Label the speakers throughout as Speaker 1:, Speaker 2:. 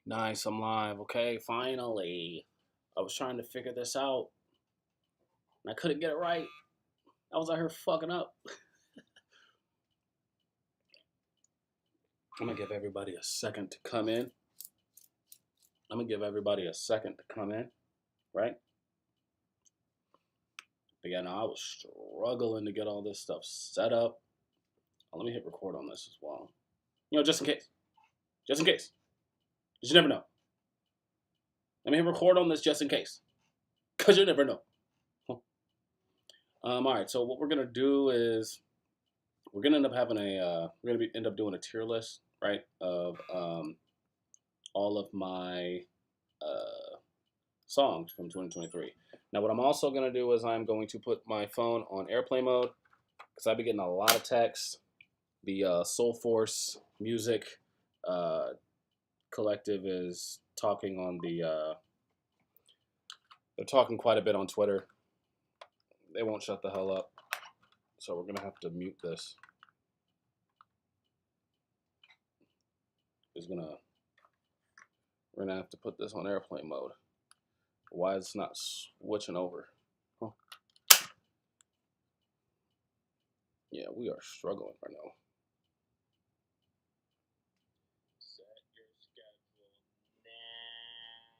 Speaker 1: Nice, I'm live. Okay, finally. I was trying to figure this out and I couldn't get it right. I was out here fucking up. I'm gonna give everybody a second to come in. I'm gonna give everybody a second to come in, right? But yeah, no, I was struggling to get all this stuff set up. Let me hit record on this as well. Just in case. Just in case. 'Cause you never know. Let me hit record on this just in case. Because you never know. All right, so what we're gonna do is we're gonna end up having end up doing a tier list, right, of all of my songs from 2023. Now, what I'm also gonna do is I'm going to put my phone on airplane mode because I've been getting a lot of texts. The Soul Force Music uh, Collective is talking on they're talking quite a bit on Twitter. They won't shut the hell up, so we're gonna have to mute this. We're gonna have to put this on airplane mode. Why it's not switching over? Huh. Yeah, we are struggling right now. Set your schedule now.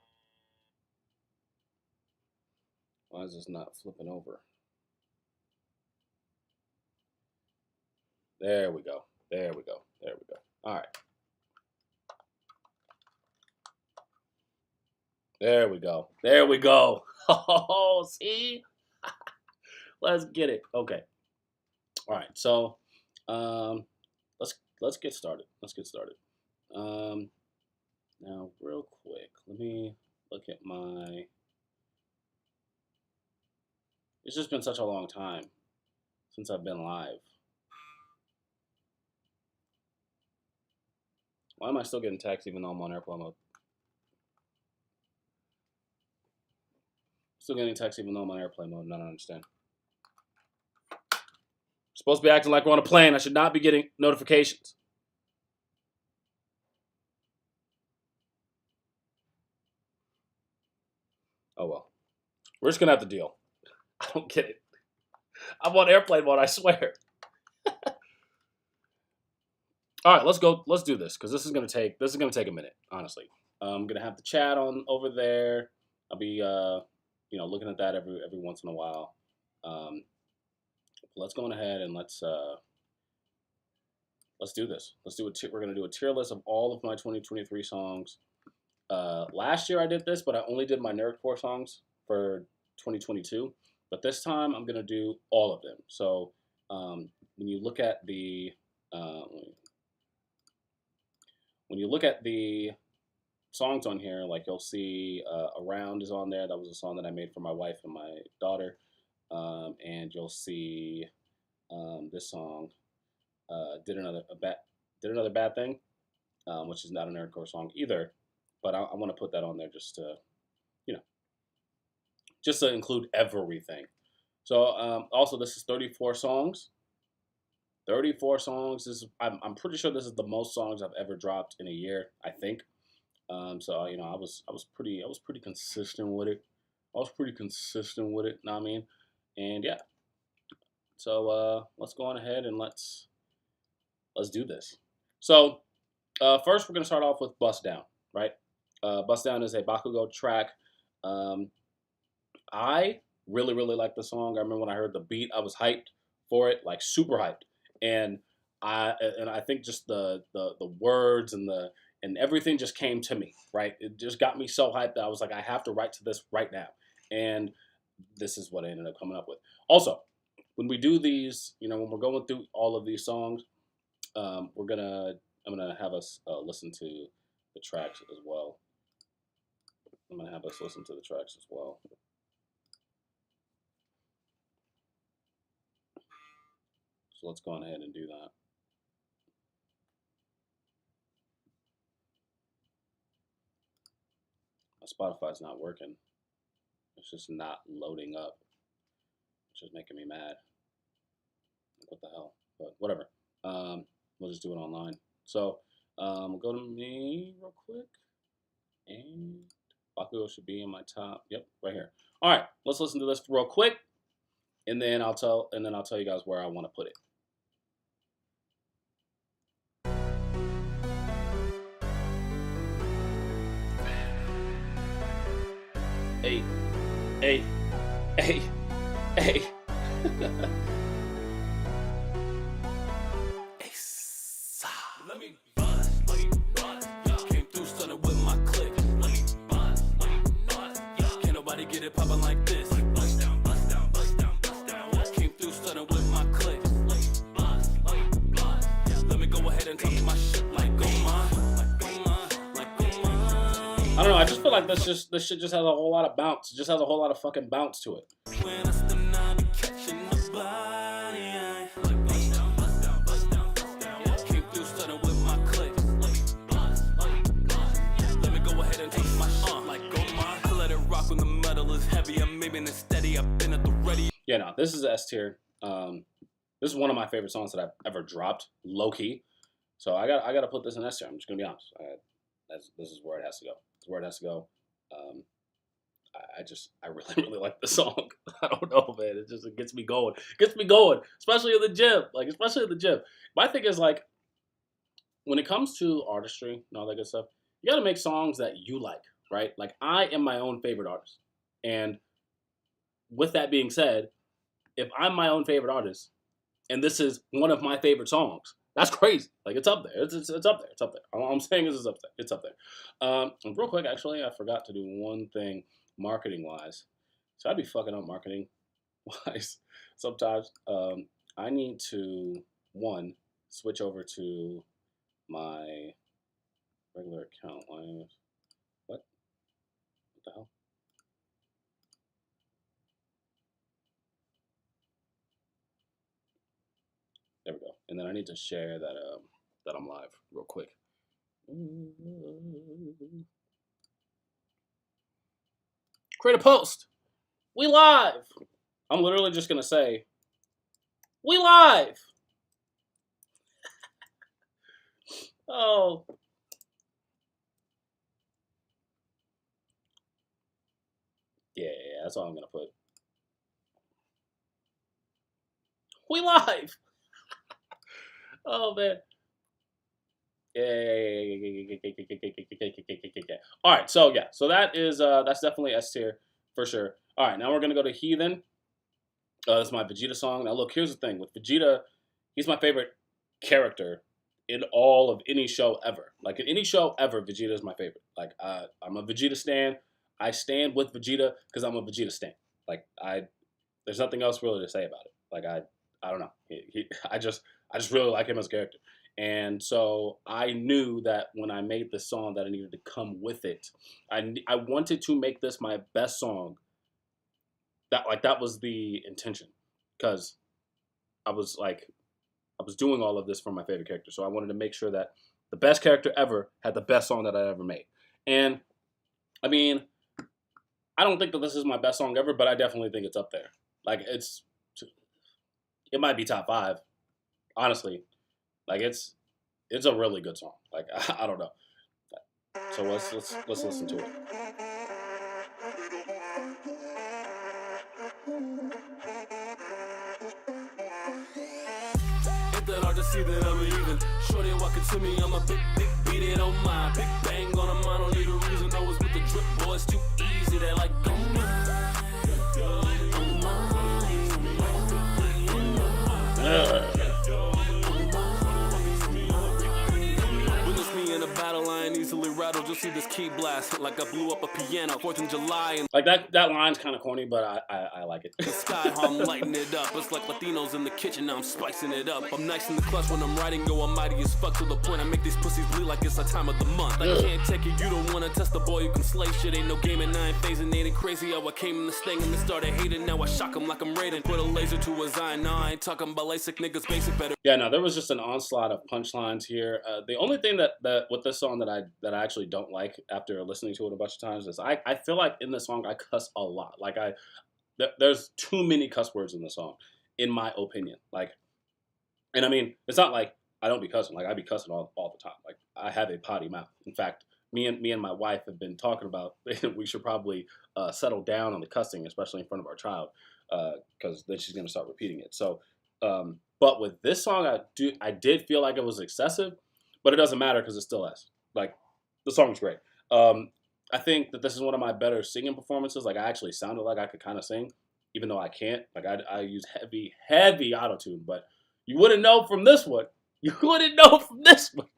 Speaker 1: Why is this not flipping over? There we go. There we go. There we go. All right. There we go. There we go. Oh, see? Let's get it. Okay. All right. So, um, let's get started. Let's get started. Now, real quick, let me look at my. It's just been such a long time since I've been live. Why am I still getting texts even though I'm on airplane mode? Still getting texts even though I'm on airplane mode. I don't understand. Supposed to be acting like we're on a plane. I should not be getting notifications. Oh well. We're just gonna have to deal. I don't get it. I'm on airplane mode, I swear. All right, let's go. Let's do this because this is gonna take a minute. Honestly, I'm gonna have the chat on over there. I'll be looking at that every once in a while. Um, let's go on ahead and let's do this. We're gonna do a tier list of all of my 2023 songs. Last year I did this, but I only did my nerdcore songs for 2022. But this time I'm gonna do all of them. So when you look at the uh, when you look at the songs on here, like you'll see "Around" is on there. That was a song that I made for my wife and my daughter, and you'll see this song, "Did Another Bad Thing," which is not a nerdcore song either, but I want to put that on there just to you know just to include everything. So also this is 34 songs. 34 songs is I'm pretty sure this is the most songs I've ever dropped in a year. I think. So I was pretty consistent with it. I was pretty consistent with it. Know what I mean? And yeah. So let's go on ahead and let's do this. So first we're gonna start off with Bust Down, right? Bust Down is a Bakugo track. Um, I really like the song. I remember when I heard the beat, I was hyped for it, like super hyped. And I think just the words and everything just came to me, right? It just got me so hyped that I was like, I have to write to this right now. And this is what I ended up coming up with. Also, when we do these, when we're going through all of these songs, we're gonna I'm gonna have us listen to the tracks as well. I'm gonna have us listen to the tracks as well. So let's go on ahead and do that. My Spotify's not working. It's just not loading up. It's just making me mad. Like, what the hell? But whatever. We'll just do it online. So we'll go to me real quick. And Bakugo should be in my top. Yep, right here. All right, let's listen to this real quick, and then I'll tell you guys where I want to put it. Hey, hey, hey, hey.
Speaker 2: Let me buzz, came through stunning with my click. Let me buzz, can't nobody get it poppin' like this. Bust down, bust down, bust down, bust down. Came through stunning with my click. Buzz, let me go ahead and talk my shit like go mine, like go mine, like go mine.
Speaker 1: I don't know. I just feel like this shit just has a whole lot of bounce. It just has a whole lot of fucking bounce to it.
Speaker 2: When I stand, I be catching the body. Like bust down, bust down, bust down, bust down. Came through stunning with my click. Let me go ahead and take my shit like go mine. Let it rock when the metal is heavy. I'm aiming it steady. I've been at the ready.
Speaker 1: Yeah, no, this is S tier. This is one of my favorite songs that I've ever dropped, low key. So I got to put this in S tier. I'm just gonna be honest. This is where it has to go. It's where it has to go. I really like the song. I don't know, man. It gets me going. It gets me going, especially in the gym. Like, especially in the gym. My thing is, like, when it comes to artistry and all that good stuff, you got to make songs that you like, right? Like, I am my own favorite artist. And with that being said, if I'm my own favorite artist and this is one of my favorite songs, that's crazy. Like, it's up there. It's up there. It's up there. All I'm saying is it's up there. It's up there. And real quick, actually, I forgot to do one thing marketing-wise. So I'd be fucking up marketing-wise sometimes. I need to, one, switch over to my regular account. What the hell? There we go. And then I need to share that I'm live real quick. Create a post. We live. I'm literally just gonna say, we live. Oh. Yeah, that's all I'm gonna put. We live. Oh man. Yeah. All right, so yeah, so that's definitely S tier for sure. All right, now we're gonna go to Heathen. That's my Vegeta song. Now look, here's the thing with Vegeta, he's my favorite character in all of any show ever. Like in any show ever, Vegeta is my favorite. Like I'm a Vegeta stan. I stand with Vegeta because I'm a Vegeta stan. Like there's nothing else really to say about it. Like I don't know. I just really like him as a character. And so I knew that when I made this song that I needed to come with it. I wanted to make this my best song. That was the intention, because I was doing all of this for my favorite character. So I wanted to make sure that the best character ever had the best song that I ever made. And I mean, I don't think that this is my best song ever, but I definitely think it's up there. Like it might be top 5, honestly. Like it's a really good song. Like I don't know. So let's listen to it.
Speaker 2: Ain't that hard to see that I'm even? Shorty walking to me, I'm a big beat it on my big bang on a mind. Don't need a reason. Always with the drip boys, too easy. They like go mine. Witness me in a battle line, easily rattled. You'll see this key blast like I blew up a piano. 4th of July and
Speaker 1: like that line's kind of corny, but I like it.
Speaker 2: the sky, how I'm lighting it up. It's like Latinos in the kitchen, now I'm spicing it up. I'm nice in the clutch when I'm riding, yo, I'm mighty as fuck to the point I make these pussies bleed like it's the time of the month. I can't take it, you don't wanna test the boy, you can slay shit. Ain't no game and I ain't phasing, ain't it crazy how I came in this thing and then started hating. Now I shock him like I'm raiding. Put a laser to his eye, nah, I ain't talking about LASIK, niggas basic better.
Speaker 1: Yeah, no, there was just an onslaught of punchlines here. The only thing that with this song that I actually don't like after listening to it a bunch of times is I feel like in this song I cuss a lot. Like there's too many cuss words in the song, in my opinion. Like, and I mean, it's not like I don't be cussing. Like I be cussing all the time. Like I have a potty mouth. In fact, me and my wife have been talking about we should probably settle down on the cussing, especially in front of our child, because then she's gonna start repeating it. So, but with this song, I did feel like it was excessive, but it doesn't matter because it's still S. Like the song's great. Um, I think that this is one of my better singing performances. Like I actually sounded like I could kind of sing, even though I can't. Like I use heavy auto tune, but you wouldn't know from this one. You wouldn't know from this one.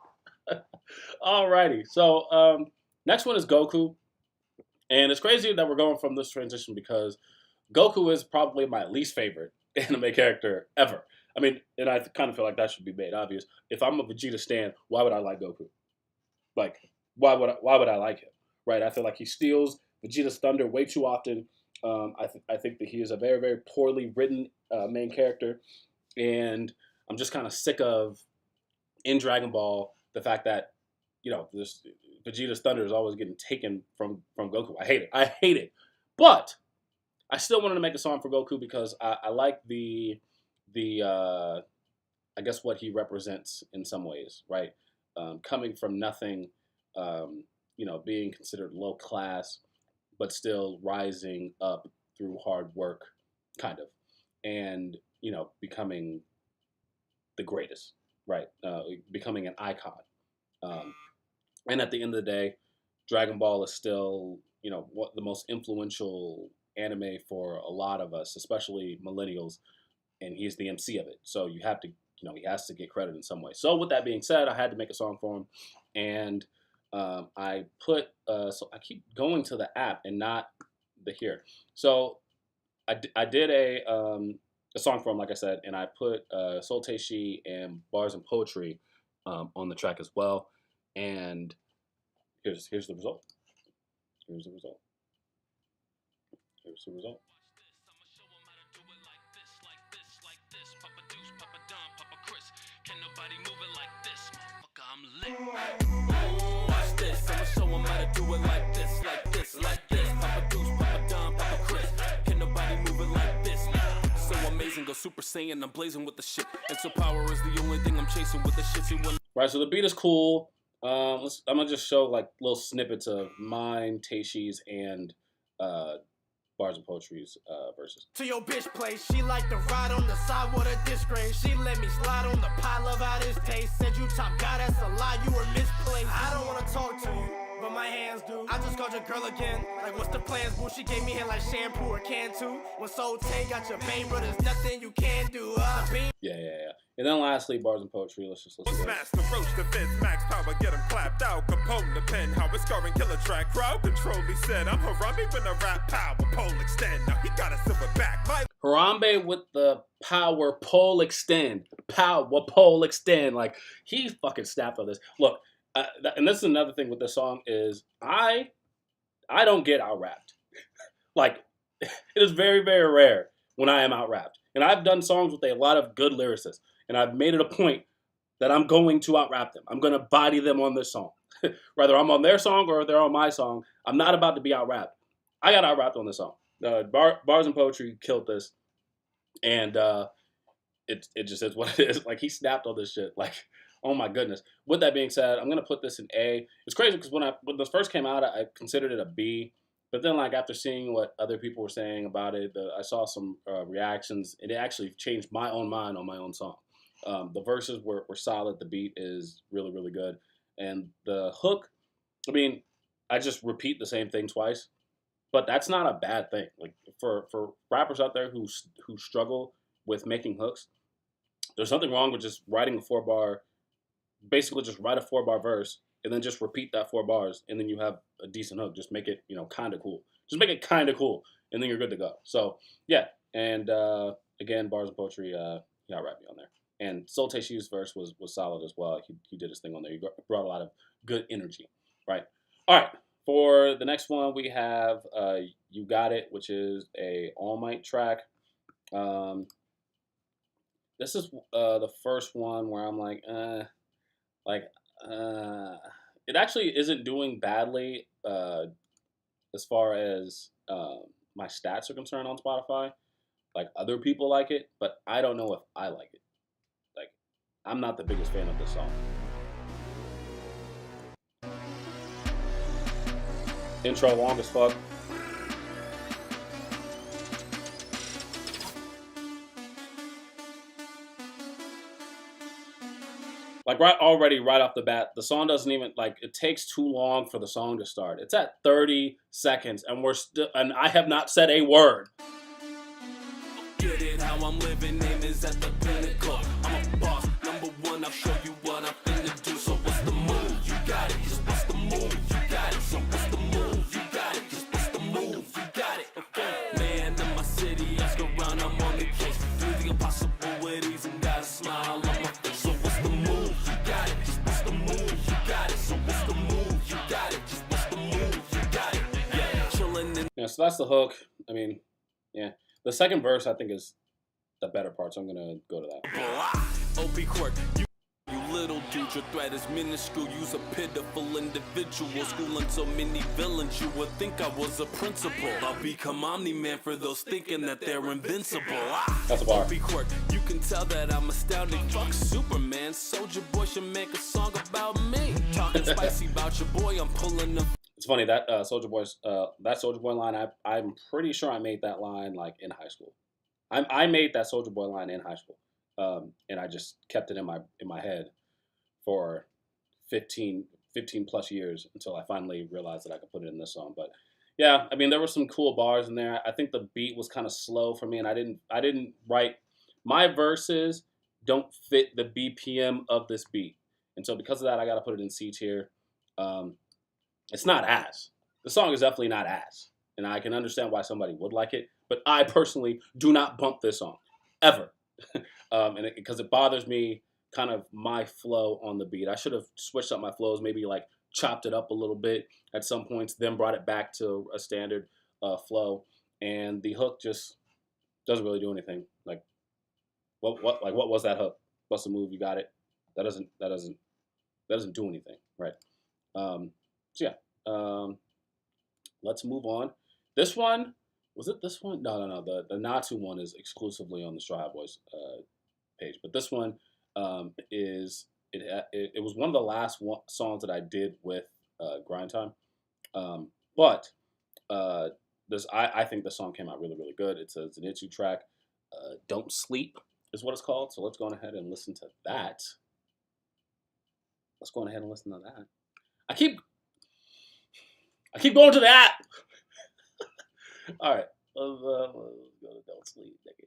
Speaker 1: Alrighty, so next one is Goku, and it's crazy that we're going from this transition because Goku is probably my least favorite anime character ever. I mean, and I kind of feel like that should be made obvious. If I'm a Vegeta stan, why would I like Goku? Like, why would I like him? Right? I feel like he steals Vegeta's thunder way too often. I think that he is a very very poorly written main character, and I'm just kind of sick of in Dragon Ball the fact that this Vegeta's thunder is always getting taken from Goku. I hate it. I hate it. But I still wanted to make a song for Goku because I like the I guess what he represents in some ways, right? Coming from nothing, being considered low class, but still rising up through hard work, kind of, and becoming the greatest, right? Becoming an icon. Um, and at the end of the day, Dragon Ball is still, what the most influential anime for a lot of us, especially millennials, and he's the MC of it. So you have to, he has to get credit in some way. So with that being said, I had to make a song for him, and I put. So I keep going to the app and not the here. So I did a song for him, like I said, and I put Soul Teishi and Bars and Poetry on the track as well. And here's the result. Here's the result. Here's the result.
Speaker 2: Watch this, I'ma show 'em how to do it like this, like this, like this. Papa Deuce, Papa Don, Papa Chris. Can nobody move it like this? So amazing, go Super Saiyan, I'm blazing with the shit. And so power is the only thing I'm chasing with the shit.
Speaker 1: Right, so the beat is cool. I'm gonna just show like little snippets of mine, Teishi's, and Bars and Poetry's verses.
Speaker 3: To your bitch place, she like to ride on the side with a disgrace. She let me slide on the pile of out his taste. Said you top guy, that's a lie, you were misplaced. I don't wanna talk to you, but my hands do. I just called your girl again, like what's the plans, boo? She gave me hair like shampoo or can too. When Soul Tay got your babe, bro, there's nothing you can do.
Speaker 1: Yeah. And then lastly, Bars and Poetry. Let's listen to
Speaker 4: Smash the roast defense, max power, get him clapped out. Capone the pen, how it's scoring killer track. Crowd control, he said, I'm Harambe when the rap power pole extend. Now he got a silver back.
Speaker 1: Harambe with the power pole extend. Power pole extend. Like, he fucking snapped on this. Look, and this is another thing with this song is I don't get out-rapped. Like, it is very, very rare when I am out-rapped. And I've done songs with a lot of good lyricists. And I've made it a point that I'm going to out-rap them. I'm going to body them on this song. Whether I'm on their song or they're on my song, I'm not about to be out-rapped. I got out-rapped on this song. Bars and Poetry killed this. And it just is what it is. Like, he snapped on this shit. Like, oh my goodness. With that being said, I'm going to put this in A. It's crazy because when this first came out, I considered it a B. But then, like, after seeing what other people were saying about it, I saw some reactions. And it actually changed my own mind on my own song. The verses were solid. The beat is really, really good. And the hook, I mean, I just repeat the same thing twice. But that's not a bad thing. Like, for rappers out there who struggle with making hooks, there's nothing wrong with just writing a 4-bar, basically just write a 4-bar verse, and then just repeat that 4 bars, and then you have a decent hook. Just make it, kind of cool. Just make it kind of cool, and then you're good to go. So, yeah. And, again, Bars and Poetry, he outrapped me on there. And Soul Teishi's verse was solid as well. He did his thing on there. He brought a lot of good energy, right? All right. For the next one, we have You Got It, which is a All Might track. This is the first one where I'm like, it actually isn't doing badly as far as my stats are concerned on Spotify. Like, other people like it, but I don't know if I like it. Like, I'm not the biggest fan of this song. Intro long as fuck. Like right off the bat, the song doesn't even like it takes too long for the song to start. It's at 30 seconds and and I have not said a word.
Speaker 2: Get it how I'm living, name is at the pinnacle. I'm a boss, number one, I'll show you what I'm finna do. So what's the move? You got it, just what's the move? You got it, so what's the move? You got it, just what's the move? You got it, okay. Man in my city, ask around, I'm on the case. Do the impossible with ease and got a smile on my face. So what's the move? You got it, just what's the move? You got it, so what's the move? You got it, just what's the move? You got it, yeah. Chillin' in.
Speaker 1: Yeah, so that's the hook. I mean, yeah. The second verse, I think, is the better part, so I'm gonna go to that.
Speaker 2: OP Quirk, you little dude, your threat is minuscule. You's a pitiful individual, schooling so many villains. You would think I was a principal. I'll become Omni-Man for those thinking that they're invincible.
Speaker 1: That's a bar.
Speaker 2: OP Quirk, you can tell that I'm astounding. Fuck Superman, Soldier Boy should make a song about me. Talking spicy about your boy, I'm pulling them.
Speaker 1: It's funny that Soldier Boy line. I'm pretty sure I made that line like in high school. I made that Soldier Boy line in high school, and I just kept it in my head for 15 plus years until I finally realized that I could put it in this song. But yeah, I mean there were some cool bars in there. I think the beat was kind of slow for me, and I didn't write my verses don't fit the BPM of this beat, and so because of that I got to put it in C tier. It's not ass. The song is definitely not ass. And I can understand why somebody would like it. But I personally do not bump this song. Ever. Because it bothers me kind of my flow on the beat. I should have switched up my flows. Maybe like chopped it up a little bit at some points. Then brought it back to a standard flow. And the hook just doesn't really do anything. Like, what was that hook? What's the move? You got it? That doesn't do anything. Right. So yeah, let's move on. This one, was it this one? No. The Natsu one is exclusively on the Straw Hat Boys page. But this one it was one of the last songs that I did with Grind Time. But I think the song came out really, really good. It's a Zenitsu track. Don't Sleep is what it's called. So let's go on ahead and listen to that. Let's go on ahead and listen to that. I keep going to the app. All right. Let's go to Don't Sleep, nigga.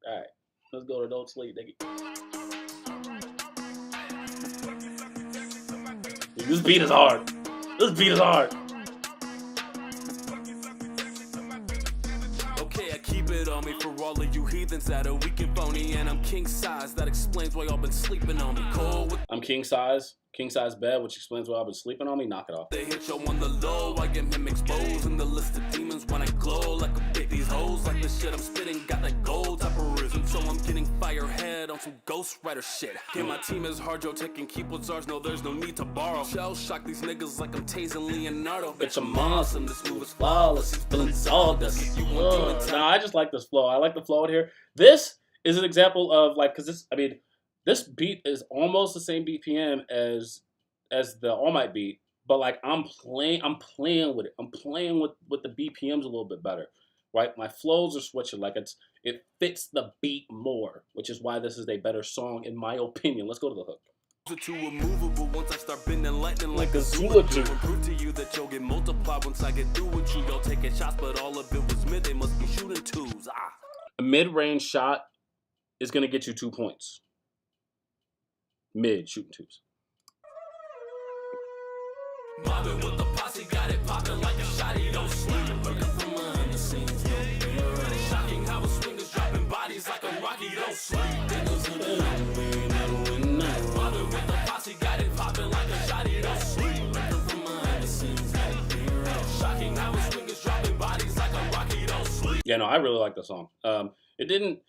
Speaker 1: All right. Let's go to Don't Sleep, nigga. This beat is hard.
Speaker 2: Okay, I keep it on me for all of you heathens that are weak and phony. And I'm king size. That explains why y'all been sleeping on me. Cold with
Speaker 1: I'm king size bed, which explains why I've been sleeping on me. Knock it off.
Speaker 2: they hit you on the low, I get him exposed in the list of demons when I glow like a big these hoes. Like the shit I'm spitting got that gold typerism, so I'm getting firehead on some Ghost Rider shit. Yeah, my team is hard, Joe Tech and keep what's ours. No, there's no need to borrow. Shell shock these niggas like I'm tasing Leonardo. Bitch, I'm awesome. This move is flawless. He's feeling sawdust. You want demon
Speaker 1: No, I just like this flow. I like the flow in here. This is an example of like, because this beat is almost the same BPM as the All Might beat, but like I'm playing with it. I'm playing with the BPMs a little bit better, right? My flows are switching. Like it fits the beat more, which is why this is a better song in my opinion. Let's go to the hook.
Speaker 2: too immovable once I start bending lightning like a
Speaker 1: Zula
Speaker 2: Zula
Speaker 1: do.
Speaker 2: do. Prove to you that you'll get multiplied once I get through with you. Y'all taking shots, but all of it was mid. They must be shooting twos.
Speaker 1: A mid-range shot is gonna get you 2 points. Mid shooting twos.
Speaker 2: Mobbing with the posse, got it popping like a shotty. Don't sleep, lurking from behind the scenes. Shocking how a swinger's dropping bodies like a Rocky. Don't sleep. Mobbing with the posse, got it popping like a shotty. Don't sleep, lurking from behind the scenes. Shocking how a swinger's dropping bodies like a Rocky. Don't sleep.
Speaker 1: Yeah, no, I really like the song. It didn't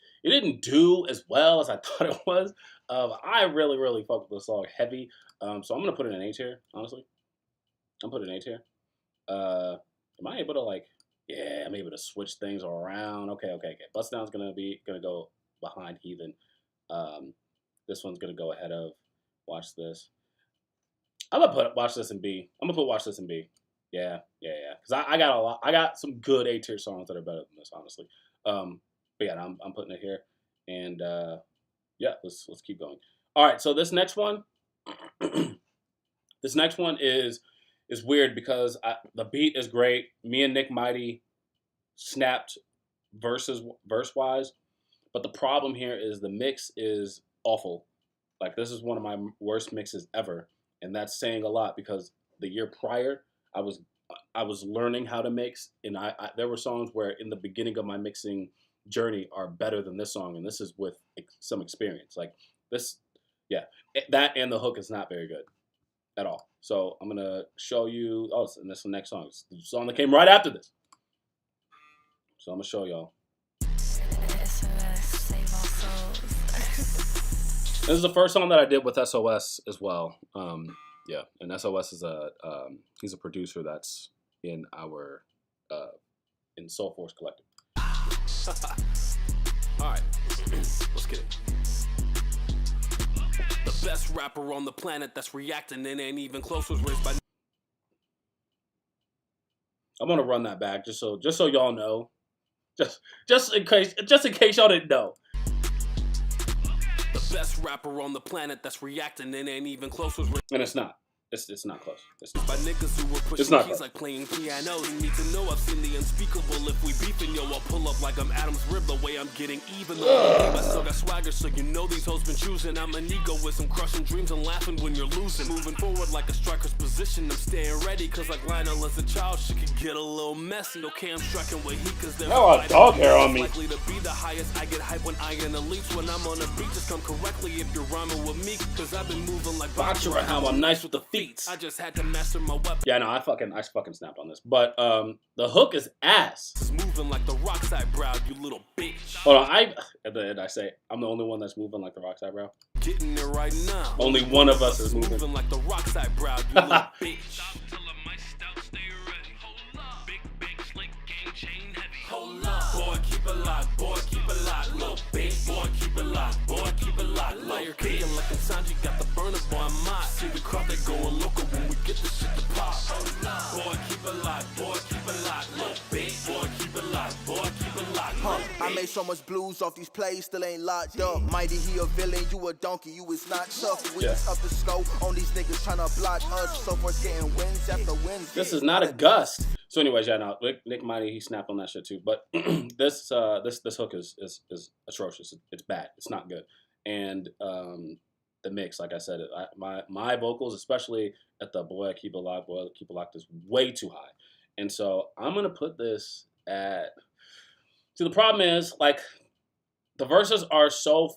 Speaker 1: do as well as I thought it was. I really fucked with the song heavy. So I'm gonna put it in A tier, honestly. I'm putting an A tier. Am I able to like? Yeah, I'm able to switch things around. Okay. Bust Down's gonna go behind Heathen. This one's gonna go ahead of Watch This. I'm gonna put Watch This in B. I'm gonna put Watch This in B. Yeah. Because I got a lot. I got some good A tier songs that are better than this, honestly. But yeah, I'm putting it here, and yeah, let's keep going. All right, so this next one, this next one is weird because the beat is great. Me and Nick Mighty snapped verse wise, but the problem here is the mix is awful. Like this is one of my worst mixes ever, and that's saying a lot because the year prior I was learning how to mix, and I there were songs where in the beginning of my mixing journey are better than this song, and this is with some experience. Like this, yeah, that and the hook is not very good at all. So I'm gonna show you. Oh, and this is the next song. It's the song that came right after this. So I'm gonna show y'all. This is the first song that I did with SOS as well. Yeah, and SOS is he's a producer that's in our in Soul Force Collective.
Speaker 2: All right, let's get it. The best rapper on the planet that's reacting and ain't even close was raised by.
Speaker 1: I'm gonna run that back just so y'all know, just in case y'all didn't know.
Speaker 2: The best rapper on the planet that's reacting and ain't even close was raised.
Speaker 1: And it's not. It's not close. It's not.
Speaker 2: By niggas who were
Speaker 1: It's
Speaker 2: pushing
Speaker 1: not
Speaker 2: keys
Speaker 1: close.
Speaker 2: like playing piano. You need to know I've seen the unspeakable. If we beefing, yo, I'll pull up like I'm Adam's rib. The way I'm getting even. I still got swagger, so you know these hoes been choosing. I'm an ego with some crushing dreams and laughing when you're losing. Moving forward like a striker's position. I'm staying ready, cause like Lionel as a child, she could get a little messy. Okay, I'm striking with heat, cause there's
Speaker 1: Oh, a dog hair on me.
Speaker 2: likely to be the highest. I get hype when I in elites. When I'm on a beat, just come correctly if you're rhyming with me. Cause I've been moving like
Speaker 1: Boxer, how I'm nice with the feet.
Speaker 2: I just had to master my weapon.
Speaker 1: Yeah, no, I fucking snapped on this. But the hook is ass.
Speaker 2: Is moving like the rock's eyebrow, you little bitch.
Speaker 1: Hold on, and I say I'm the only one that's moving like the rock's eyebrow.
Speaker 2: Getting it right now.
Speaker 1: Only one of us is moving.
Speaker 2: Like the rock's eyebrow, you little bitch. Hold up. Boy, keep it locked, boy, keep it locked, little bitch. Boy, keep it locked, boy, keep it locked, liar kicking like a Sanji got the burner, boy, I'm mine. See the crowd, they going local when we get this shit to pop. Boy, keep it locked, boy, keep it locked, little bitch. Boy, keep it locked, boy, keep it locked.
Speaker 3: I made so much blues off these plays, still ain't locked up. Mighty, he a villain, you a donkey, you is not tough. We just up the scope on these niggas tryna block us. So forth getting wins after wins.
Speaker 1: This is not a gust. So, anyways, yeah, no, Nick Mighty, he snapped on that shit too. But this hook is atrocious. It's bad. It's not good. And the mix, like I said, my vocals, especially at the boy keep it locked, is way too high. And so I'm gonna put this at. See, the problem is like the verses are so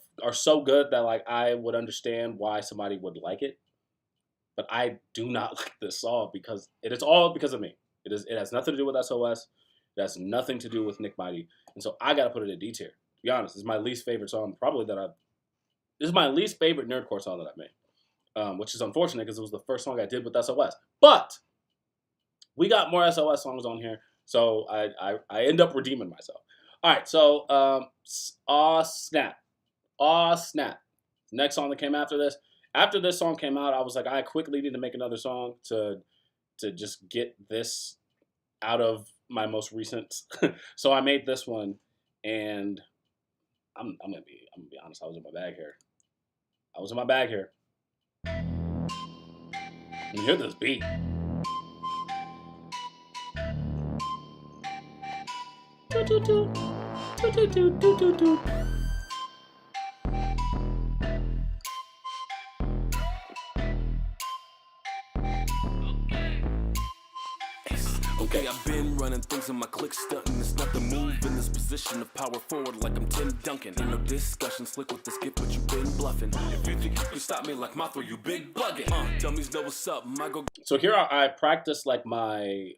Speaker 1: good that like I would understand why somebody would like it, but I do not like this song because it is all because of me. It has nothing to do with SOS. It has nothing to do with Nick Mighty. And so I got to put it in D tier. To be honest, this is my least favorite song this is my least favorite nerdcore song that I've made, which is unfortunate because it was the first song I did with SOS. But we got more SOS songs on here, so I end up redeeming myself. All right, so Aw Snap. Aw Snap. Next song that came after this. After this song came out, I was like, I quickly need to make another song to just get this out of my most recent. So I made this one, and I'm gonna be honest. I was in my bag here. You hear this beat?
Speaker 2: Okay, I've been running things in my click stunting. It's not the move in this position of power forward like I'm Tim Duncan. Ain't no discussion slick with this gift, but you been bluffing. If you think you can stop me like Mothra, you big bugging. Dummies know what's up. My go.
Speaker 1: So here I practice like my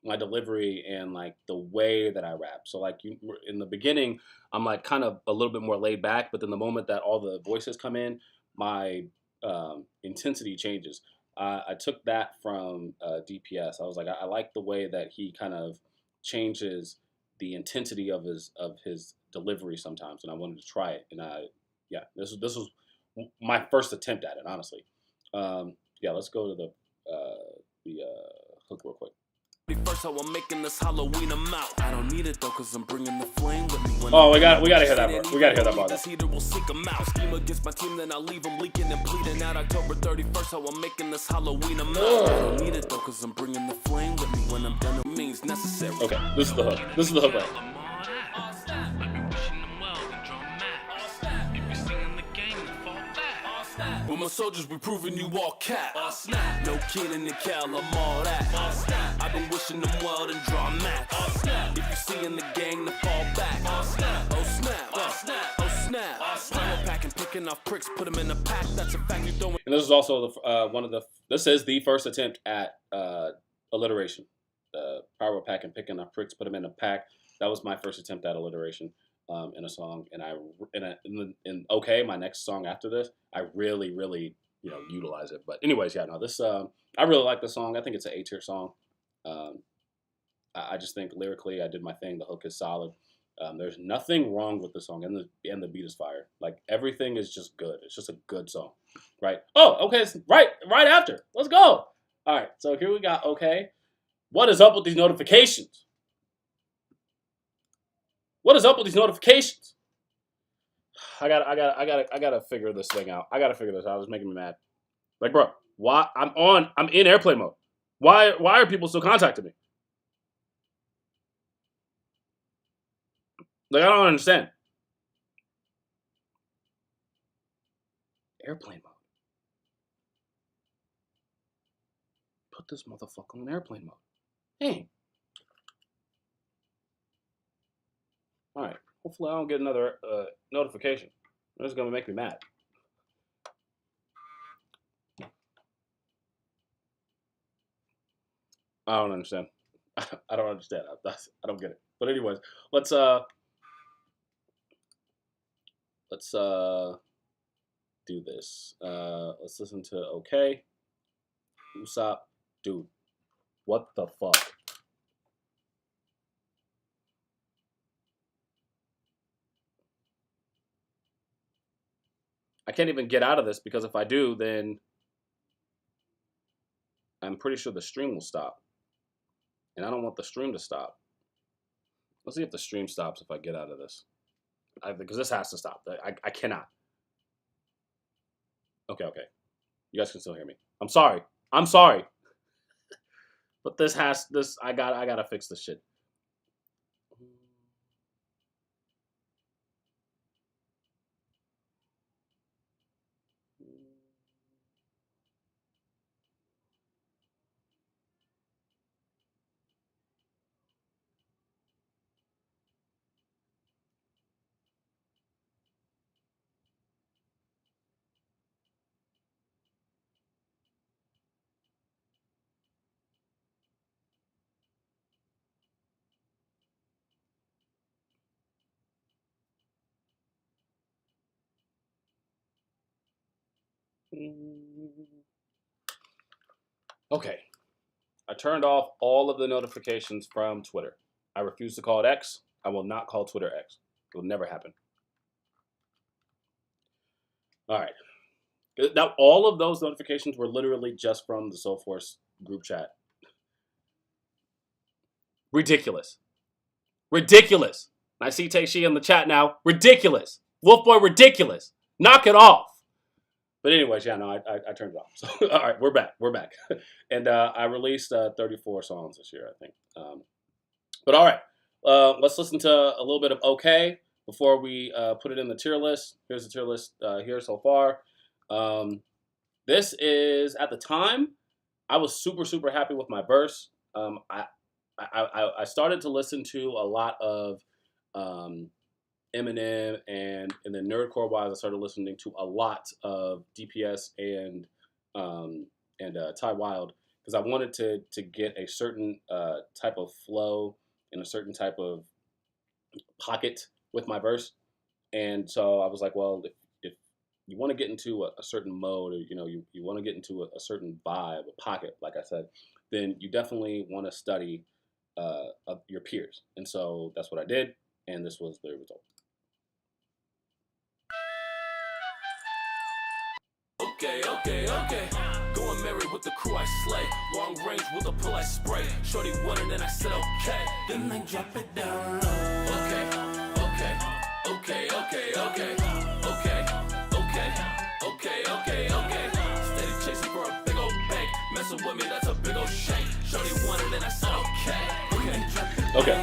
Speaker 1: my delivery and like the way that I rap. So like in the beginning, I'm like kind of a little bit more laid back, but then the moment that all the voices come in, my intensity changes. I took that from DPS. I was like, I like the way that he kind of changes the intensity of his delivery sometimes, and I wanted to try it. And this was my first attempt at it, honestly. Yeah, let's go to the hook real quick.
Speaker 2: First, how I'm making this Halloween amount. I don't need it though, cause I'm bringing the flame with me. When
Speaker 1: Oh, we gotta hear that part. We gotta hear that part.
Speaker 2: This heater will seek 'em out. Scheme against my team, then I leave them leaking and bleeding out. October 31st, how I'm making this Halloween amount. I don't need it though, cause I'm bringing the flame with me. When I'm done, it means necessary.
Speaker 1: Okay, this is the hook. This is the hook right.
Speaker 2: With my soldiers, we proving you all cat. No kidding and Cal, I'm all that. I've been wishing them well and draw max. If you see in the gang, then fall back. Oh snap, oh snap, oh snap. Power pack and picking off pricks, put them in a pack. That's a fact you don't.
Speaker 1: And this is also the This is the first attempt at alliteration. Power pack and picking off pricks, put them in a pack. That was my first attempt at alliteration in a song, and okay, my next song after this, I really utilize it. But anyways, yeah, no, this I really like the song. I think it's an A-tier song. I just think lyrically, I did my thing. The hook is solid. There's nothing wrong with the song, and the beat is fire. Like everything is just good. It's just a good song, right? Oh, okay, it's right after. Let's go. All right, so here we got okay. What is up with these notifications? What is up with these notifications? I gotta figure this thing out. I gotta figure this out. It's making me mad. Like, bro, why I'm in airplane mode. Why are people still contacting me? Like, I don't understand. Airplane mode. Put this motherfucker on airplane mode. Hey. All right. Hopefully I don't get another notification. This is going to make me mad. I don't understand. I don't understand. I don't get it. But anyways, let's do this. Let's listen to okay. Usopp, dude. What the fuck? I can't even get out of this because if I do, then I'm pretty sure the stream will stop. And I don't want the stream to stop. Let's see if the stream stops if I get out of this. Because this has to stop. I cannot. Okay. You guys can still hear me. I'm sorry. But I gotta fix this shit. Okay. I turned off all of the notifications from Twitter. I refuse to call it X. I will not call Twitter X. It will never happen. All right. Now, all of those notifications were literally just from the Soulforce group chat. Ridiculous. I see Tae-Shi in the chat now. Ridiculous. Wolfboy, ridiculous. Knock it off. But anyways, yeah, no, I turned it off. So, all right, we're back. And I released 34 songs this year, I think. But all right, let's listen to a little bit of OK before we put it in the tier list. Here's the tier list here so far. This is, at the time, I was super happy with my verse. I started to listen to a lot of Eminem, and then nerdcore wise, I started listening to a lot of DPS and Ty Wilde because I wanted to get a certain type of flow and a certain type of pocket with my verse, and so I was like, well, if you want to get into a certain mode, or you want to get into a certain vibe, a pocket, like I said, then you definitely want to study of your peers, and so that's what I did, and this was the result.
Speaker 2: Okay. Go and married with the crew I slay. Long range with a pull I spray. Shorty wanted and I said okay. Then they drop it down low. Okay, okay, okay, okay, okay, okay, okay, okay, okay, okay. Steady chasing for a big old bank. Messing with me, that's a big old shake. Shorty wanted and I said okay.
Speaker 1: Okay.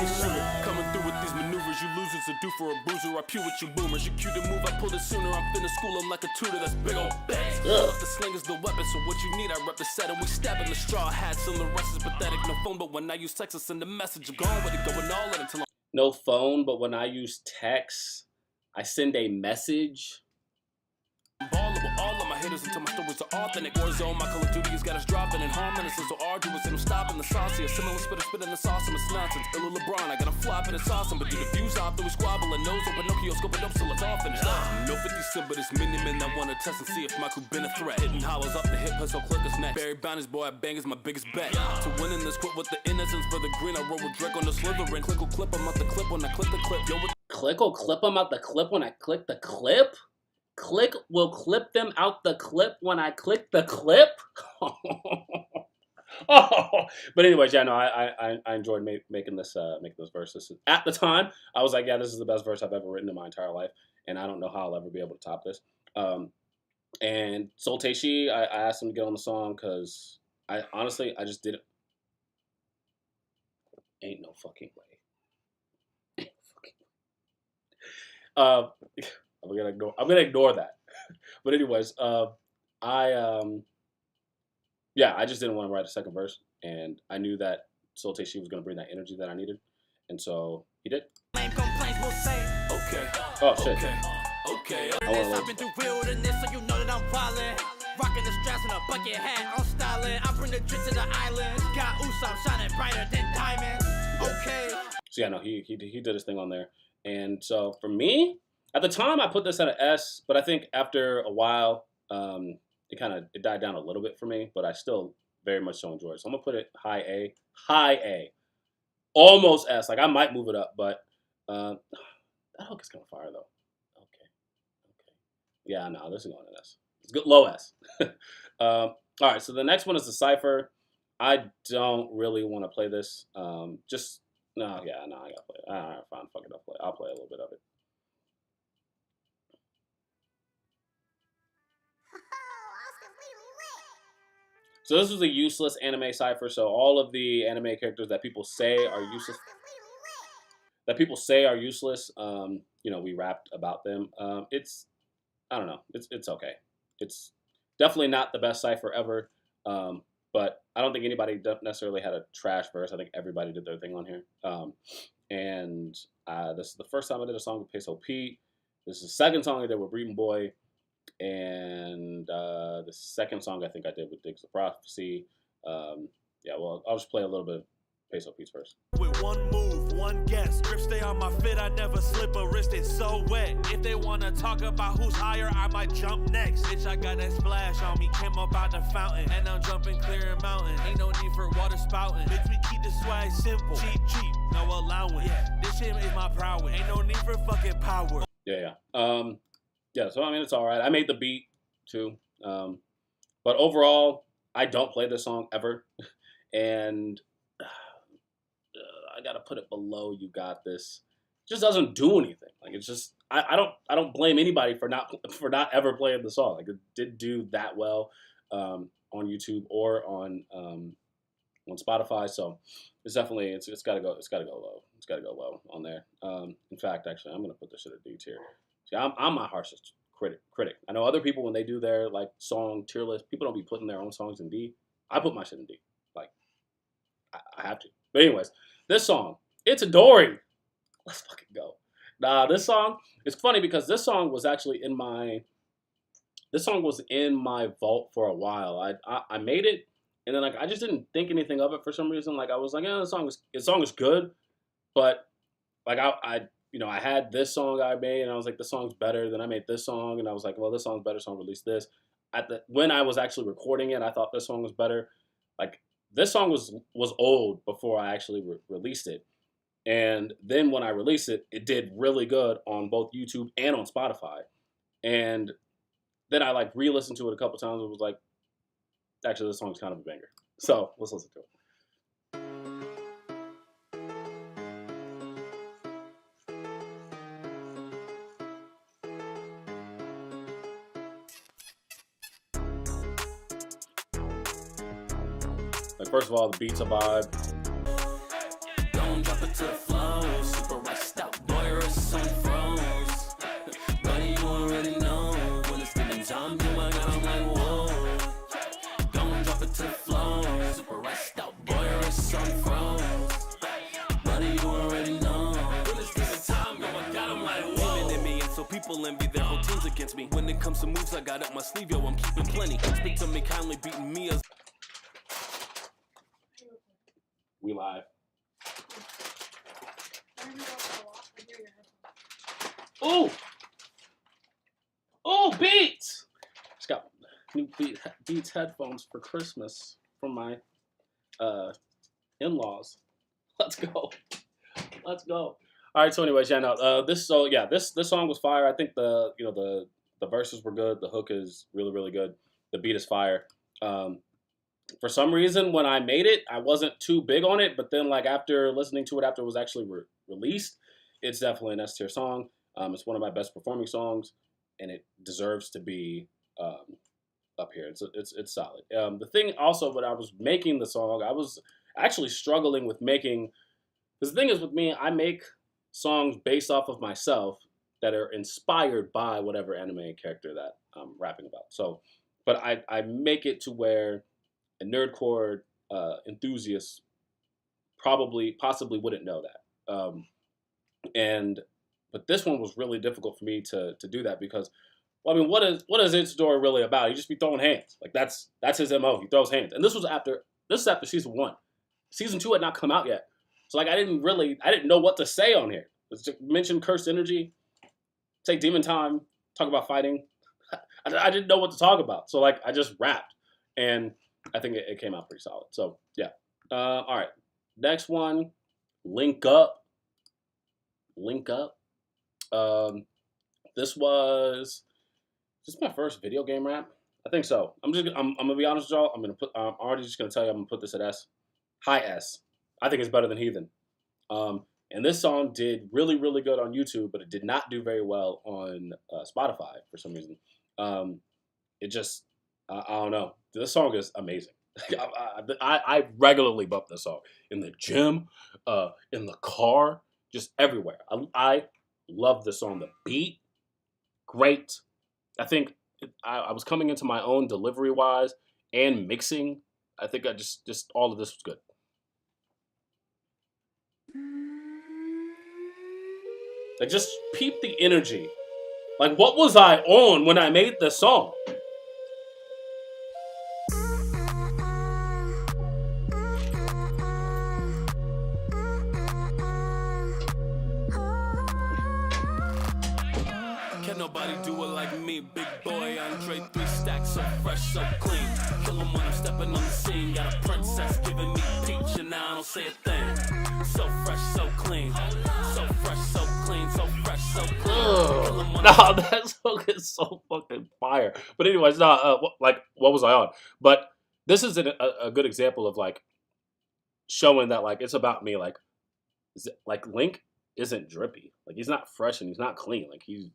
Speaker 2: Coming through with these maneuvers, you losers are due for a bruiser. I pew with you boomers. You cue to move, I pull it sooner. I'm finna school them like a tutor. That's big old bangs. Look, the sling is the weapon, so what you need, I rep the set. And we stabbing the straw hats, and the rest is pathetic. No phone, but when I use text, I send a message. I'm going with it, going all in until I'm
Speaker 1: No phone, but when I use text, I send a message.
Speaker 2: ballin' with all of my hitters until my stories are authentic. Warzone, my Call of Duty has got us dropping and harming. It's so arduous and I'm stopping the saucy. A similar spitter spitting the sauce and it's nonsense. Illu LeBron, I got a flop and it's awesome. But do the views off, then we squabble and nose on Pinocchio, scoping up till it's all finished. No 50 cent, but it's mini men that wanna test and see if my crew been a threat. Hitting hollows up the hip, hustle clickers next. Barry Bounty's boy, I bang is my biggest bet. To win in this quit with the innocence for the green, I roll with Drake on the Slytherin. Click will clip him out the clip when I click the clip. Yo, with
Speaker 1: Click will clip them out the clip when I click the clip? Click will clip them out the clip when I click the clip? Oh, but anyways, yeah, no, I enjoyed making this verse. At the time, I was like, yeah, this is the best verse I've ever written in my entire life, and I don't know how I'll ever be able to top this. And Soul Teishi, I asked him to get on the song because I just didn't. Ain't no fucking way. I'm gonna ignore that. But anyways, I just didn't want to write a second verse, and I knew that Soul Teishi was gonna bring that energy that I needed, and so he did.
Speaker 3: Lame complaints will say.
Speaker 2: okay,
Speaker 1: Oh shit!
Speaker 2: okay, okay.
Speaker 1: I wanna
Speaker 3: I've been through wilderness, so you know that I'm violent. Rocking the straps and a bucket hat, I'm styling. I bring the drip to the island. Got Usopp shining brighter than diamonds. Okay.
Speaker 1: So yeah, no, he did his thing on there, and so for me, at the time, I put this at an S, but I think after a while, it died down a little bit for me, but I still very much so enjoy it. So I'm gonna put it high A, almost S. Like I might move it up, but that hook is kind of fire though. Okay, yeah, no, this is going to S. It's good, low S. All right, so the next one is the cipher. I don't really want to play this. I gotta play it. All right, fine, fuck it, I'll play a little bit of it. So this was a useless anime cipher. So all of the anime characters that people say are useless, we rapped about them. I don't know. It's okay. It's definitely not the best cipher ever. But I don't think anybody necessarily had a trash verse. I think everybody did their thing on here. This is the first time I did a song with Peso Pete. This is the second song I did with Breeding Boy. And the second song I think I did with Diggs the Prophecy. I'll just play a little bit of Peso Pete's verse.
Speaker 5: With one move, one guess, grip stay on my fit, I never slip a wrist, it's so wet. If they wanna talk about who's higher, I might jump next. Bitch, I got that splash on me, came up out the fountain, and I'm jumping clear mountain. Ain't no need for water spouting. Bitch, we keep the swag simple, cheap, no allowance. Yeah, this shit is my prowess, ain't no need for fucking power.
Speaker 1: Yeah. So I mean, it's all right. I made the beat too, but overall, I don't play this song ever, and I gotta put it below "You Got This." It just doesn't do anything. Like it's just I don't blame anybody for not ever playing the song. Like it didn't do that well on YouTube or on Spotify. So it's definitely it's gotta go low. It's gotta go low on there. In fact, actually, I'm gonna put this shit at D tier. See, I'm my harshest critic. I know other people when they do their like song tier list, people don't be putting their own songs in D. I put my shit in D. Like I have to. But anyways, this song, it's adoring. Let's fucking go. Nah, this song, it's funny because this song was actually in my vault for a while. I made it, and then like I just didn't think anything of it for some reason. Like I was like, yeah, the song is good, but like I had this song I made, and I was like, this song's better. Then I made this song, and I was like, well, this song's better, so I'll release this. When I was actually recording it, I thought this song was better. Like this song was old before I actually released it, and then when I released it, it did really good on both YouTube and on Spotify. And then I like re-listened to it a couple times and was like, Actually, this song's kind of a banger. So let's listen to it. Like, first of all, the beat's a vibe.
Speaker 2: Don't drop it to the flow. Super rest out, boy, or some froze. Buddy, you already know. When it's getting zombie, I got 'em like, whoa. Don't drop it to the flow. Super rest out, boy, or some froze. Buddy, you already know. When it's getting time, I got 'em like, whoa. Aiming at me, and so people envy their whole teams against me. When it comes to moves, I got up my sleeve, yo, I'm keeping plenty. Speak to me kindly, beating me as
Speaker 1: We live. Ooh! Oh, Beats! Just got new Beats headphones for Christmas from my in-laws. Let's go. Let's go. All right, so anyways, yeah, no, this song was fire. I think the verses were good. The hook is really, really good. The beat is fire. For some reason, when I made it, I wasn't too big on it, but then like after listening to it after it was actually released, it's definitely an S tier song. It's one of my best performing songs, and it deserves to be up here. It's solid. The thing also, when I was making the song, I was actually struggling with making. Because the thing is with me, I make songs based off of myself that are inspired by whatever anime character that I'm rapping about. So, but I make it to where a nerdcore enthusiast possibly wouldn't know that. But this one was really difficult for me to do that because, well, I mean, what is Itadori really about? He just be throwing hands. Like that's his MO. He throws hands. And this is after season 1. Season 2 had not come out yet. So like I didn't know what to say on here. Let's just mention cursed energy, say demon time, talk about fighting. I didn't know what to talk about. So like I just rapped. And I think it came out pretty solid. So yeah. All right. Next one, Link Up. Link Up. This is my first video game rap. I think so. I'm gonna be honest with y'all. I'm already just gonna tell you I'm gonna put this at S. High S. I think it's better than Heathen. And this song did really, really good on YouTube, but it did not do very well on Spotify for some reason. I don't know. This song is amazing. I regularly bump this song in the gym, in the car, just everywhere. I love this song. The beat, great. I think I was coming into my own delivery wise and mixing. I think I just all of this was good. Like just peep the energy. Like what was I on when I made this song?
Speaker 2: Can nobody do it like me, big boy? Andre 3 stacks, so fresh, so clean. Kill 'em when I'm stepping on the scene. Got a princess giving me peach, and I don't say a thing. So fresh, so clean. So fresh, so clean. So fresh, so clean.
Speaker 1: No, that song is so fucking fire. But anyways, what was I on? But this is a good example of like showing that like it's about me. Like Link isn't drippy. Like he's not fresh and he's not clean. Like he's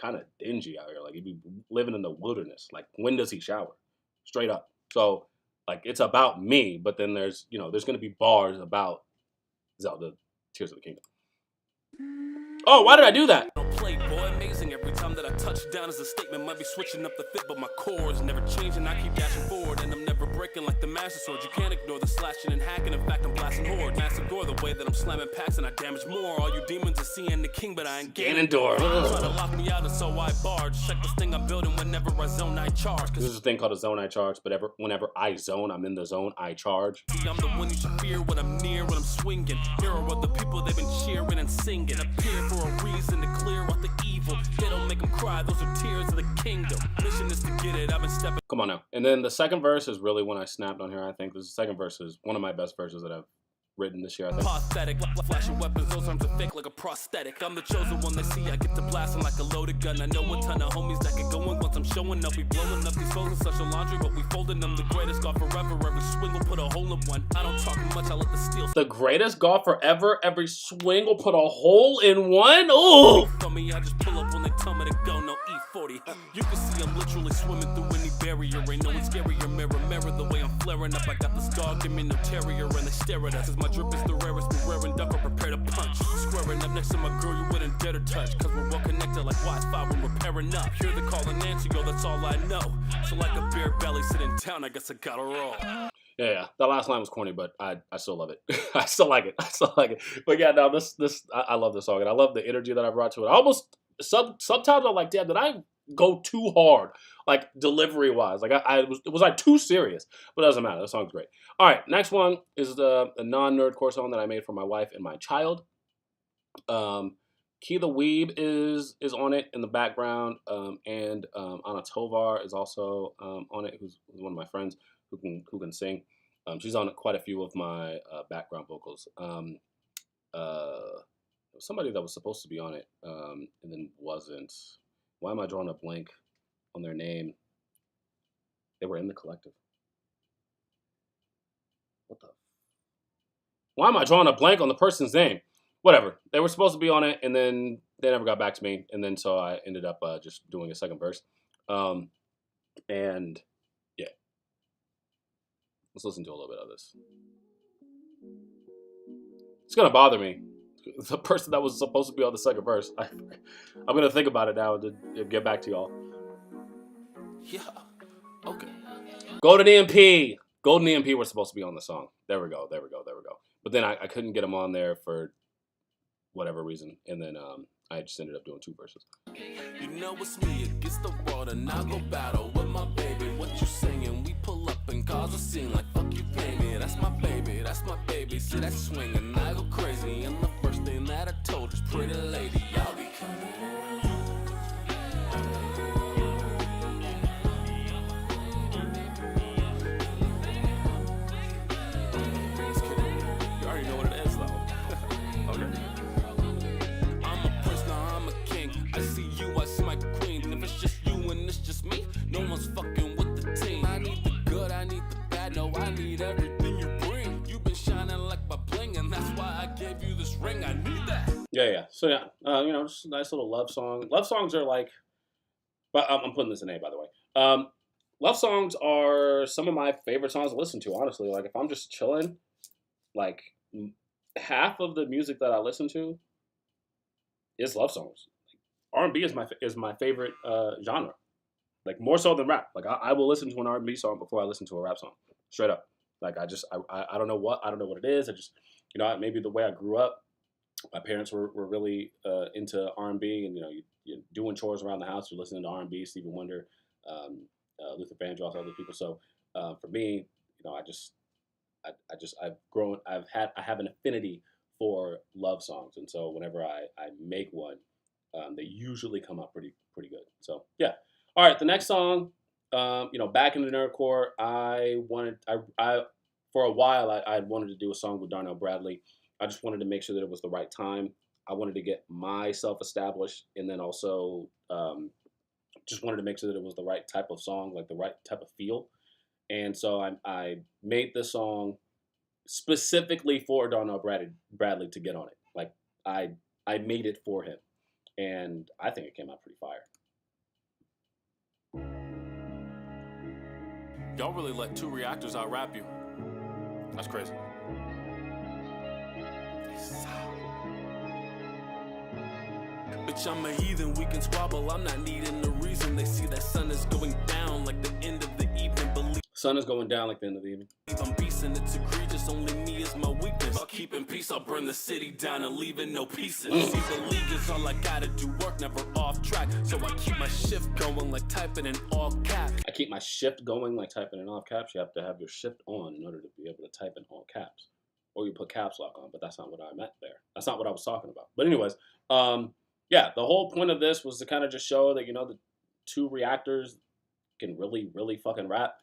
Speaker 1: kind of dingy out here. Like he'd be living in the wilderness. Like when does he shower? Straight up. So like it's about me, but then there's gonna be bars about Zelda Tears of the Kingdom. Oh, why did I do that?
Speaker 2: Play boy, amazing. Every time that I touch down is a statement. Might be switching up the fit, but my core is never changing. I keep dashing forward, and I'm never breaking like the Master Sword. You can't ignore the slashing and hacking. In fact, I'm blasting horde. Master door the way that I'm slamming packs, and I damage more. All you demons are seeing the king, but I ain't gaining door. Try to lock me out, and so I barge. Check this thing I'm building whenever I zone, I charge.
Speaker 1: There's a thing called a zone I charge, but whenever I zone, I'm in the zone, I charge.
Speaker 2: I'm the one you should fear when I'm near, when I'm swinging. Hero of the people, they've been cheering and singing. Appear for a reason to clear out the evil. They don't make them cry, those are tears of the kingdom. Mission is to get it, I've been stepping.
Speaker 1: Come on now. And then the second verse is really when I snapped on here, I think. The second verse is one of my best verses that I've written this year, I think.
Speaker 2: Pathetic, flashing weapons, those arms are fake like a prosthetic. I'm the chosen one they see, I get to blasting like a loaded gun. I know a ton of homies that get going once I'm showing up. We blowing up these foes in such a laundry, but we folding them. The greatest golf forever, every swing will put a hole in one. I don't talk much, I let the steel.
Speaker 1: The greatest golfer ever, every swing will put a hole in one? Ooh!
Speaker 2: For me, I just pull up when they tell me to go, no E40. You can see I'm literally swimming through any barrier. Ain't no one scarier, mirror the way I'm flaring up. I got this dog, give me no terrier, and they stare at us. As my drip is the rarest, be raring duck or prepare to punch. Squaring up next to my girl, you wouldn't dare to touch. Cause we're well connected like Wi-Fi when we're pairing up. Hear the call and answer, yo, that's all I know. So like a bare belly sitting down, I guess I gotta roll.
Speaker 1: Yeah, that last line was corny, but I still love it. I still like it. But yeah, no, I love this song, and I love the energy that I brought to it. I almost sometimes I'm like, damn, did I go too hard, like delivery wise? Like was I too serious? But it doesn't matter. The song's great. All right, next one is a non-nerdcore song that I made for my wife and my child. Key the Weeb is on it in the background, and Anna Tovar is also on it, who's one of my friends who can sing. She's on quite a few of my background vocals. Somebody that was supposed to be on it and then wasn't. Why am I drawing a blank on their name? They were in the collective. What the? Why am I drawing a blank on the person's name? Whatever. They were supposed to be on it, and then they never got back to me, and then so I ended up just doing a second verse. And yeah, let's listen to a little bit of this. It's gonna bother me. The person that was supposed to be on the second verse. I'm gonna think about it now and get back to y'all.
Speaker 2: Yeah. Okay.
Speaker 1: Golden EMP. Golden EMP were supposed to be on the song. There we go. But then I couldn't get them on there for whatever reason, and then I just ended up doing two verses.
Speaker 2: You know it's me against the world, and I go battle with my baby. What you singing? We pull up and cause a scene like fuck you pay me. That's my baby, that's my baby. See that swing and I go crazy. And the first thing that I told is pretty lady, y'all be coming around. You already know what it is though. Okay. I'm a prince, now I'm a king. I see you, I see my queen. If it's just you and it's just me, no one's fucking with the team. I need the good, I need the bad, no, I need everything you bring. You've been shining like my bling, and that's why I gave you this ring. I need that.
Speaker 1: Yeah. So yeah, just a nice little love song. Love songs are like, but I'm putting this in A, by the way. Love songs are some of my favorite songs to listen to, honestly. Like, if I'm just chilling, like, half of the music that I listen to is love songs. R&B is my favorite genre, like, more so than rap. Like, I will listen to an R&B song before I listen to a rap song, straight up. Like, I don't know what it is. I just, maybe the way I grew up, my parents were really into R&B, and you're doing chores around the house, you're listening to R&B, Stevie Wonder, Luther Vandross, other people. So for me, I have an affinity for love songs, and so whenever I make one, they usually come out pretty good. So yeah. All right, the next song, back in the nerdcore, I for a while I wanted to do a song with Darnell Bradley. I just wanted to make sure that it was the right time. I wanted to get myself established, and then also just wanted to make sure that it was the right type of song, like the right type of feel. And so I made this song specifically for Darnell Bradley to get on it. Like, I made it for him, and I think it came out pretty fire.
Speaker 2: Y'all really let two reactors out rap you. That's crazy. Bitch, I'm a heathen, we can squabble. I'm not needing the reason. They see that sun is going down like the end of the evening. Believe
Speaker 1: Sun is going down like the end of the evening.
Speaker 2: I'm beastin', it's egregious. Only me is my weakness. I'll keep in peace, I'll burn the city down and leave it no pieces. See, the league is all I gotta do, work never off track. So I keep my shift going like typing in all caps.
Speaker 1: I keep my shift going like typing in all caps. You have to have your shift on in order to be able to type in all caps. Or you put caps lock on, but that's not what I meant there. That's not what I was talking about. But anyways, yeah, the whole point of this was to kind of just show that, the two reactors can really, really fucking rap.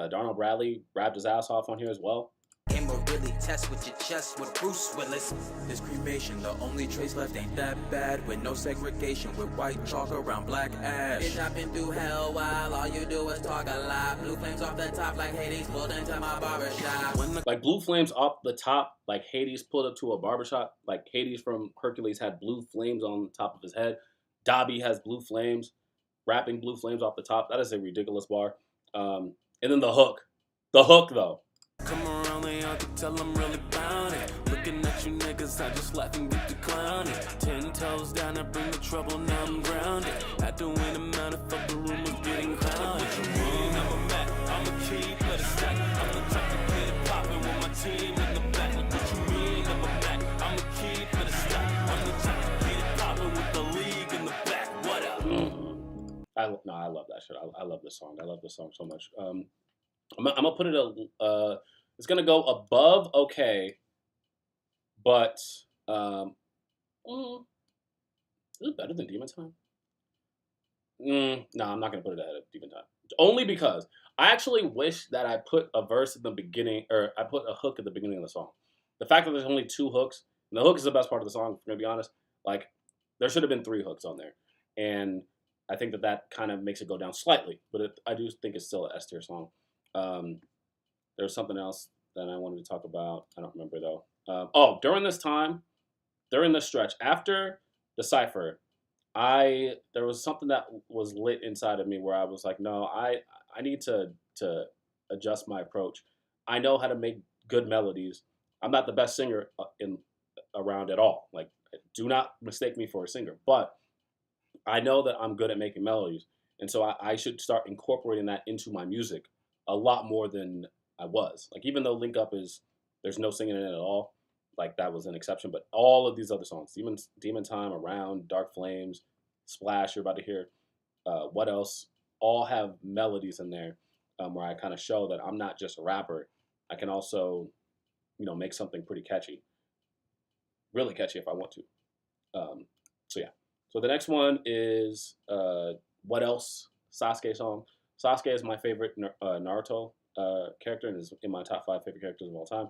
Speaker 1: Darnell Bradley rapped his ass off on here as well.
Speaker 6: In game or really test with your chest with Bruce Willis. This cremation, the only trace left ain't that bad. With no segregation, with white chalk around black ash. Bitch, I've been through hell while all you do is talk a lot. Blue flames off the top like Hades pulled into my barbershop.
Speaker 1: Like blue flames off the top, like Hades pulled up to a barbershop. Like Hades from Hercules had blue flames on the top of his head. Dobby has blue flames, rapping blue flames off the top. That is a ridiculous bar. And then the hook. The hook, though.
Speaker 2: Come around, they out to tell them really bout it. Looking at you niggas, I just laugh and get the clowny. 10 toes down, I bring the trouble, now I'm grounded. Had to win a man, I thought the room was getting crowded. What you mean, I'm a Mac, I'm a key, but a stack. I'm the type to get it poppin' with my team in the back. Like what you mean, I'm a Mac, I'm a key, but a stack. I'm the type to get it poppin' with the league in the back. What up?
Speaker 1: I love that shit. I love this song. I love this song so much. I'm gonna put it it's gonna go above okay, but is it better than Demon Time? No, I'm not gonna put it ahead of Demon Time. Only because I actually wish that I put a verse at the beginning, or I put a hook at the beginning of the song. The fact that there's only 2 hooks, and the hook is the best part of the song, if I'm gonna be honest. Like, there should have been 3 hooks on there, and I think that kind of makes it go down slightly, but I do think it's still an S tier song. There's something else that I wanted to talk about. I don't remember though. During this stretch, after the Cypher, there was something that was lit inside of me where I was like, no, I need to adjust my approach. I know how to make good melodies. I'm not the best singer around at all. Like, do not mistake me for a singer, but I know that I'm good at making melodies. And so I should start incorporating that into my music a lot more than I was. Like, even though Link Up there's no singing in it at all, like that was an exception. But all of these other songs, Demon Time, Around, Dark Flames, Splash, you're about to hear, What Else, all have melodies in there where I kind of show that I'm not just a rapper. I can also, make something pretty catchy. Really catchy if I want to. So yeah. So the next one is What Else, Sasuke song. Sasuke is my favorite Naruto character and is in my top 5 favorite characters of all time.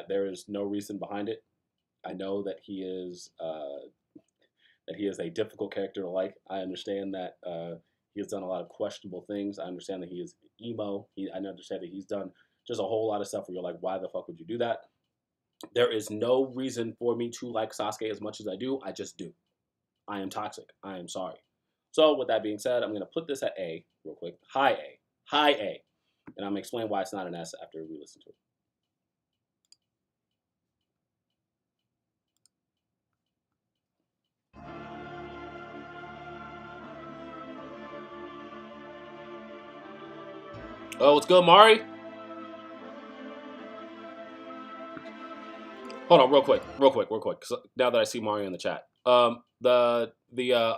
Speaker 1: There is no reason behind it. I know that he is a difficult character to like. I understand that he has done a lot of questionable things. I understand that he is emo. I understand that he's done just a whole lot of stuff where you're like, why the fuck would you do that? There is no reason for me to like Sasuke as much as I do. I just do. I am toxic. I am sorry. So with that being said, I'm going to put this at A real quick. High A. And I'm going to explain why it's not an S after we listen to it. Oh, what's good, Mari? Hold on, real quick. Now that I see Mari in the chat. The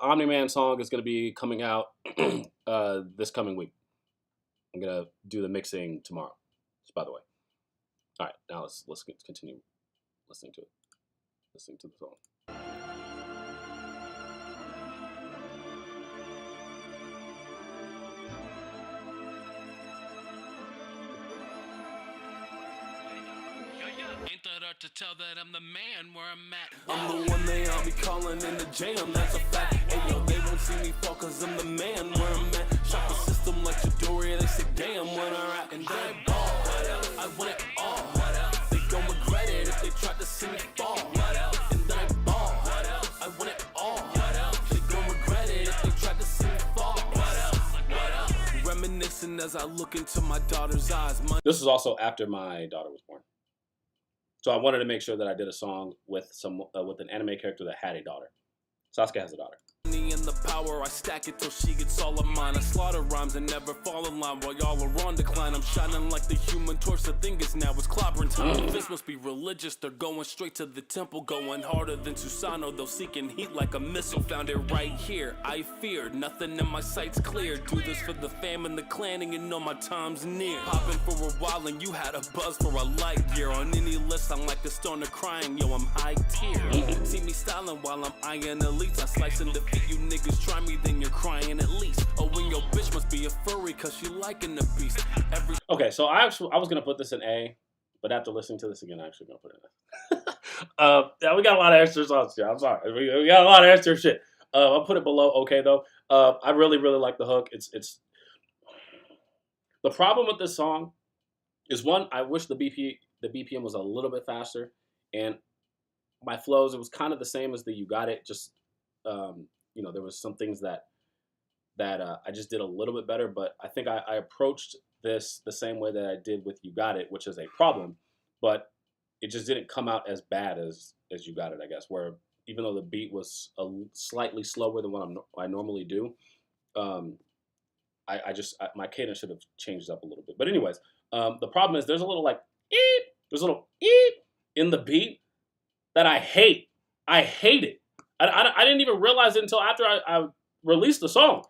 Speaker 1: Omni-Man song is going to be coming out this coming week. I'm going to do the mixing tomorrow, just by the way. All right, now let's continue listening to the song.
Speaker 2: Ain't that hard to tell that I'm the man where I'm at? I'm the one they all be calling in the jam, that's a fact. Hey yo, they won't see me fall cause I'm the man where I'm at. Shop the system like Chidori, they say damn when I rap. And I ball, I want it all. They gon' regret it if they try to see me fall. And I ball, I want it all. They gon' regret it if they try to see me fall. Reminiscing as I look into my daughter's eyes.
Speaker 1: This was also after my daughter was born. So I wanted to make sure that I did a song with an anime character that had a daughter. Sasuke has a daughter.
Speaker 2: And the power, I stack it till she gets all of mine. I slaughter rhymes and never fall in line while y'all are on decline. I'm shining like the human torch. The thing is now it's clobbering time. This must be religious. They're going straight to the temple, going harder than Susanoo. They'll seeking heat like a missile. Found it right here. I feared nothing in my sight's clear. Do this for the fam and the clan, and you know my time's near. Popping for a while and you had a buzz for a light year. On any list, I'm like the stoner crying. Yo, I'm high tier. See me styling while I'm eyeing elites. I slice and defeat you niggas. Try me, then you're crying at least. Oh, when your bitch must be a furry cause she liking the beast.
Speaker 1: Okay, so I was gonna put this in A, But after listening to this again, I'm actually gonna put it in. Yeah, we got a lot of extra songs here. I'm sorry, we got a lot of extra shit. I'll put it below okay though. I really like the hook. It's the problem with this song is one. I wish the BPM was a little bit faster, and my flows it was kind of the same as the You Got It. Just there was some things that I just did a little bit better, but I think I approached this the same way that I did with You Got It, which is a problem, but it just didn't come out as bad as You Got It, I guess. Where even though the beat was slightly slower than what I normally do, my cadence should have changed up a little bit. But anyways, the problem is there's a little like eep, there's a little eep in the beat that I hate. I hate it. I didn't even realize it until after I released the song.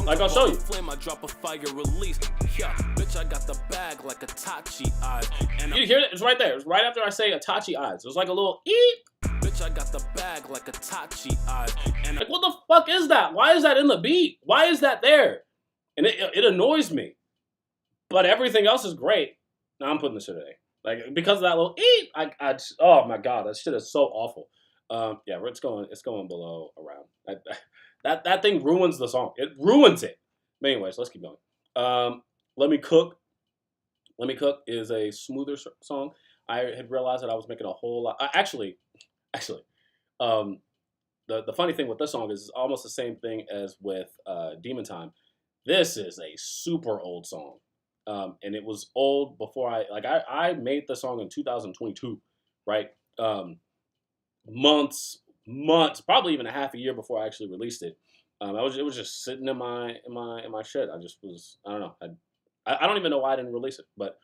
Speaker 1: Like I'll show you.
Speaker 2: Flame, I drop a fire release. Yeah, bitch, I got the bag like a Tachi eye. And
Speaker 1: You hear it? It's right there. It's right after I say Itachi eyes. It was like a little eep.
Speaker 2: bitch, I got the bag like a Tachi eye. And
Speaker 1: Like, what the fuck is that? Why is that in the beat? Why is that there? And it annoys me. But everything else is great. Now I'm putting this shit today. Like, because of that little eep, oh my god, that shit is so awful. Yeah, it's going below around. That thing ruins the song. It ruins it. But anyways, let's keep going. Let Me Cook. Let Me Cook is a smoother song. I had realized that I was making a whole lot. Actually, the funny thing with this song is it's almost the same thing as with Demon Time. This is a super old song. And it was old before I made the song in 2022, right? Months, probably even a half a year before I actually released it. It was just sitting in my shit. I don't know. I don't even know why I didn't release it, but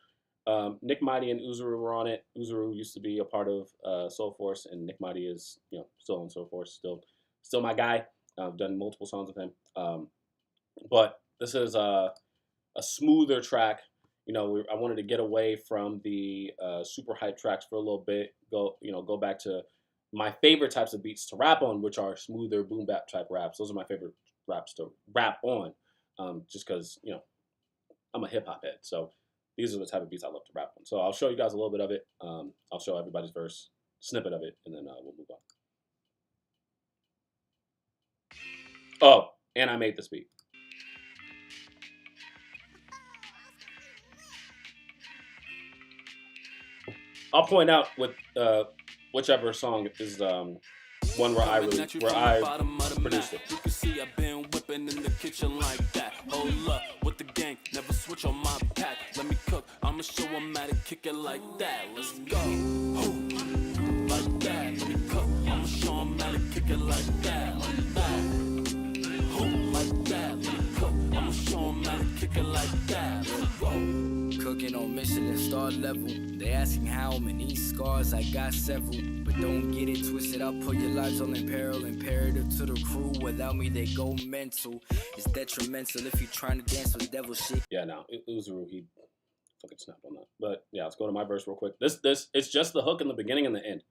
Speaker 1: Nick Mighty and Uzuru were on it. Uzuru used to be a part of Soul Force, and Nick Mighty is still on Soul Force, still my guy. I've done multiple songs with him, but this is a smoother track. I wanted to get away from the super hype tracks for a little bit. Go back to my favorite types of beats to rap on, which are smoother boom bap type raps. Those are my favorite raps to rap on, just because I'm a hip hop head. So these are the type of beats I love to rap on. So I'll show you guys a little bit of it. I'll show everybody's verse, snippet of it, and then we'll move on. Oh, and I made this beat. I'll point out with whichever song is one where I produced it.
Speaker 2: You can see I've been whipping in the kitchen like that. Hold up with the gang, never switch on my pack. Let me cook, I'ma show 'em how to kick it like that. Let's go. Like that. Let me cook, I'ma show 'em how to kick it like that. Like that. Like that. Let me cook, I'ma show 'em how to kick it like that. Let's go.
Speaker 7: Cooking on Michelin star level. They asking how many scars I got several. But don't get it twisted, I'll put your lives all in peril. Imperative to the crew, without me they go mental. It's detrimental if you're trying to dance with devil shit.
Speaker 1: Yeah, no, Uzuru, he fucking snapped on that. But yeah, let's go to my verse real quick. This it's just the hook in the beginning and the end.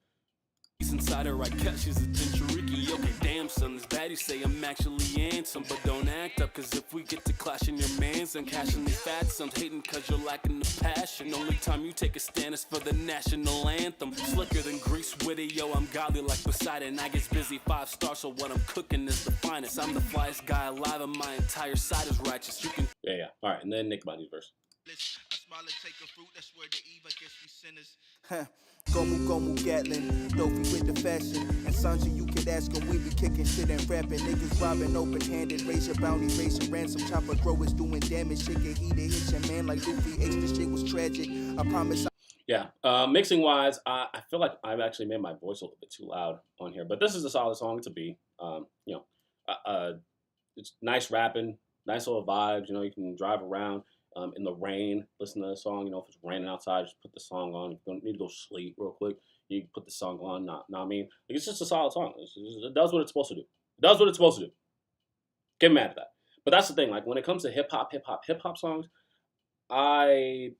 Speaker 2: Inside her, I catch she's a Tincheriki. Okay, damn, son, this baddie say I'm actually handsome. But don't act up, cause if we get to clashing your mans and cashing these fat sums, hating cause you're lacking the passion. Only time you take a stand is for the national anthem. Slicker than grease with it, yo, I'm godly like Poseidon. I get busy 5 stars, so what I'm cooking is the finest. I'm the flyest guy alive, and my entire side is righteous. You can.
Speaker 1: Yeah. All right, and then Nick Mighty's verse.
Speaker 3: I smile and take a fruit, that's where the Eve, I guess we sinners. Gomu Gatlin, Dofi with the fashion. And Sanji, you could ask him, we be kicking shit and rapping. Niggas robbing open-handed, raise your bounty, raise your ransom. Chopper growers doing damage, shit get heated, hit your man like Luffy H, this shit was tragic. I promise.
Speaker 1: Yeah, mixing wise, I feel like I've actually made my voice a little bit too loud on here. But this is a solid song to be. It's nice rapping, nice little vibes. You can drive around. In the rain, listen to the song. If it's raining outside, just put the song on. If you don't need to go sleep real quick, you can put the song on. I mean, it's just a solid song. It does what it's supposed to do. It does what it's supposed to do. Get mad at that. But that's the thing. Like when it comes to hip hop songs, the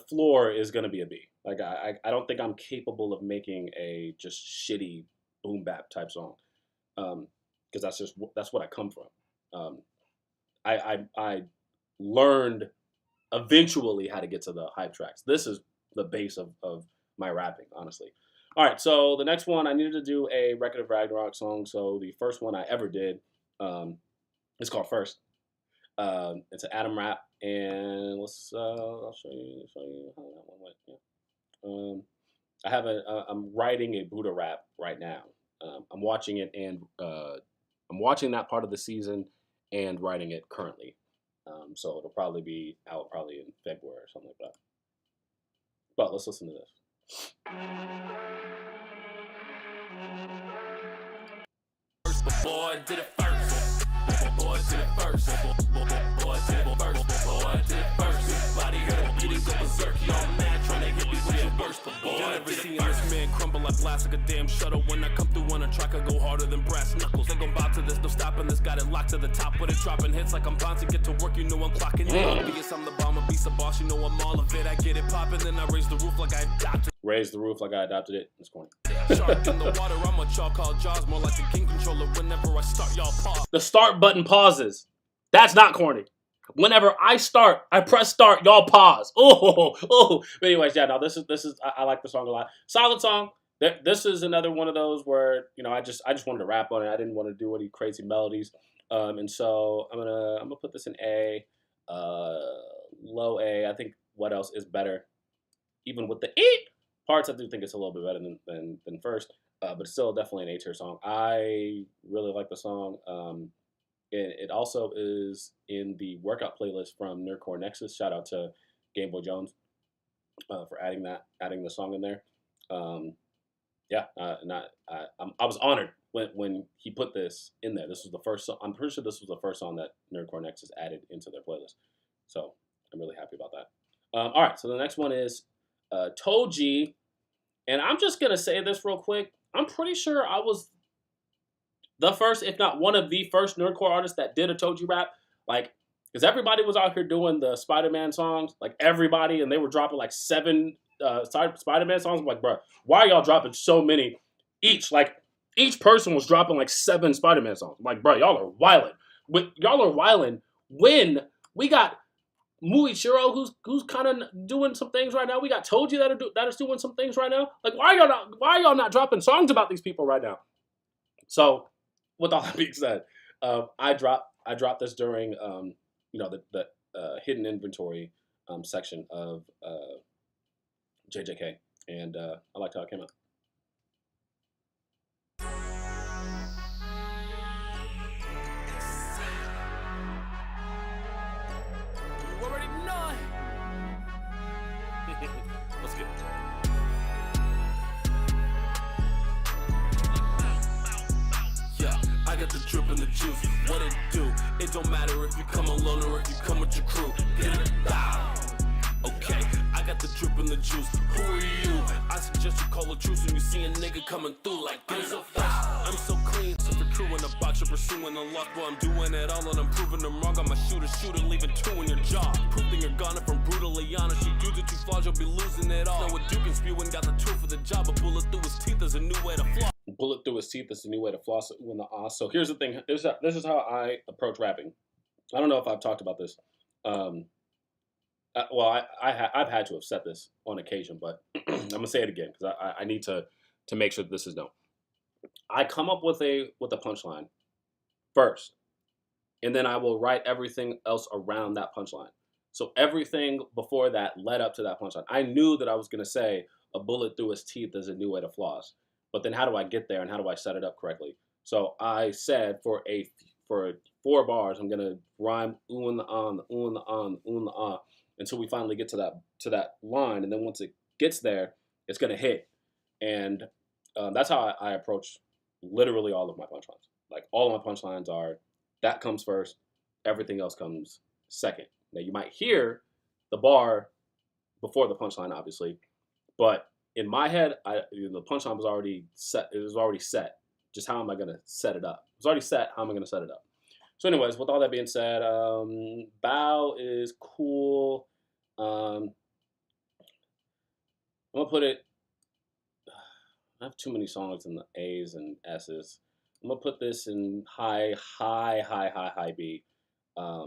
Speaker 1: floor is gonna be a B. Like I don't think I'm capable of making a just shitty boom bap type song. Because that's what I come from. I learned eventually how to get to the hype tracks. This is the base of my rapping, honestly. All right, so the next one I needed to do a Record of Ragnarok song. So the first one I ever did, it's called First. It's an Adam rap, and I'll show you how that one went. Yeah. I have I'm writing a Buddha rap right now. I'm watching it, and I'm watching that part of the season and writing it currently. So it'll probably be out probably in February or something like that. But let's listen to this.
Speaker 2: Boy did it first. Boy did it first. Boy did it first. Boy did it first. Body hurt, eating go berserk. Y'all mad trying to hit me with your burst. Boy, you never seen this man crumble like glass like a damn shuttle. When I come through on a track, I go harder than brass knuckles. They gon' bow to this, no stopping this. Got it locked to the top, with it dropping hits like I'm bouncing. Get to work, you know I'm clocking. Obvious, I'm the bomb, a beast of boss. You know I'm all of it. I get it popping, then I raise the roof like I adopted.
Speaker 1: Raise the roof like I adopted it. It's corny.
Speaker 2: Shark in the water, I'm what y'all call Jaws, more like a king controller. Whenever I start, y'all pause.
Speaker 1: The start button pauses. That's not corny. Whenever I start, I press start, y'all pause. Oh. But anyways, yeah, no, this is I like the song a lot. Solid song. This is another one of those where, you know, I just wanted to rap on it. I didn't want to do any crazy melodies. And so I'm gonna put this in A, low A. I think what else is better, even with the E parts. I do think it's a little bit better than First, but it's still definitely an A-tier song. I really like the song. It also is in the workout playlist from Nerdcore Nexus. Shout out to Game Boy Jones for adding the song in there. I was honored when he put this in there. This was the first song. I'm pretty sure this was the first song that Nerdcore Nexus added into their playlist. So I'm really happy about that. All right, so the next one is Toji, and I'm just gonna say this real quick. I'm pretty sure I was the first, if not one of the first nerdcore artists that did a Toji rap. Like, because everybody was out here doing the Spider-Man songs, like everybody, and they were dropping like 7 Spider-Man songs. I'm like, bro, why are y'all dropping so many each? Like, each person was dropping like 7 Spider-Man songs. I'm like, bro, y'all are wildin'. Y'all are wildin' when we got Muichiro, who's kind of doing some things right now. We got Toji that is doing some things right now. Like, why are y'all not dropping songs about these people right now? So, with all that being said, I dropped this during the hidden inventory section of JJK, and I liked how it came out.
Speaker 2: You already know it. Let's get it. I got the drip and the juice, what it do? It don't matter if you come alone or if you come with your crew. Get it down. Okay, I got the drip and the juice. Who are you? I suggest you call a truce when you see a nigga coming through like I'm so fresh, I'm so clean. So for crew in the box, you're pursuing the luck while I'm doing it all and I'm proving them wrong. I'm a shooter, leaving 2 in your jaw. Proving you're gone from brutally honest. You do the 2 flaws, you'll be losing it all. Now with Duke and spewing, got the tool for the job. A bullet through his teeth is a new way to floss.
Speaker 1: Bullet through his teeth is a new way to floss it when the ass. So here's the thing. This is how I approach rapping. I don't know if I've talked about this. I've had to have said this on occasion, but I'm gonna say it again because I need to make sure that this is known. I come up with a punchline first, and then I will write everything else around that punchline. So everything before that led up to that punchline. I knew that I was gonna say a bullet through his teeth is a new way to floss. But then how do I get there and how do I set it up correctly? So I said for 4 bars, I'm gonna rhyme ooh and the on, the ooh and the on, the ooh and the ah, until we finally get to that line. And then once it gets there, it's gonna hit. And that's how I approach literally all of my punchlines. Like all of my punchlines are that comes first, everything else comes second. Now you might hear the bar before the punchline, obviously, but in my head, the punchline was already set. It was already set. Just how am I going to set it up? It's already set. How am I going to set it up? So anyways, with all that being said, Bow is cool. I'm going to put it, I have too many songs in the A's and S's. I'm going to put this in high B. I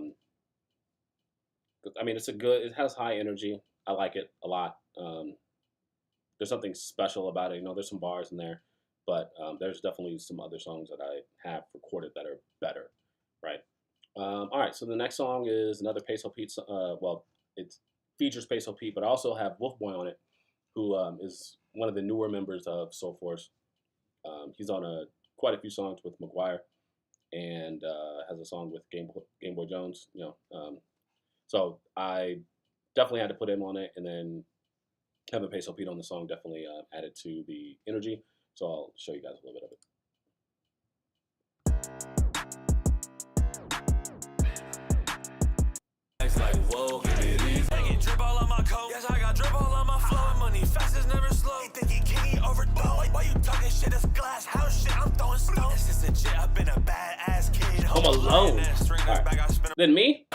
Speaker 1: mean, it has high energy. I like it a lot. there's something special about it. You know, there's some bars in there, but there's definitely some other songs that I have recorded that are better, right? All right, so the next song is another Peso Pete. Well, it features Peso Pete, but I also have Wolf Boy on it, who is one of the newer members of Soul Force. He's on quite a few songs with McGuire, and has a song with Game Boy Jones. You know, so I definitely had to put him on it, and then having Peso Pete on the song definitely added to the energy. So I'll show you guys a little bit of it.
Speaker 2: It's like, whoa, it is. I get drip all on my coat. Yes, I got drip all on my flow. And money fast is never slow. He think he king, he overdose. Why you talking shit? It's glass house shit. I'm throwing stones. This is legit. I've been a badass kid.
Speaker 1: Home Alone. Right. Then me.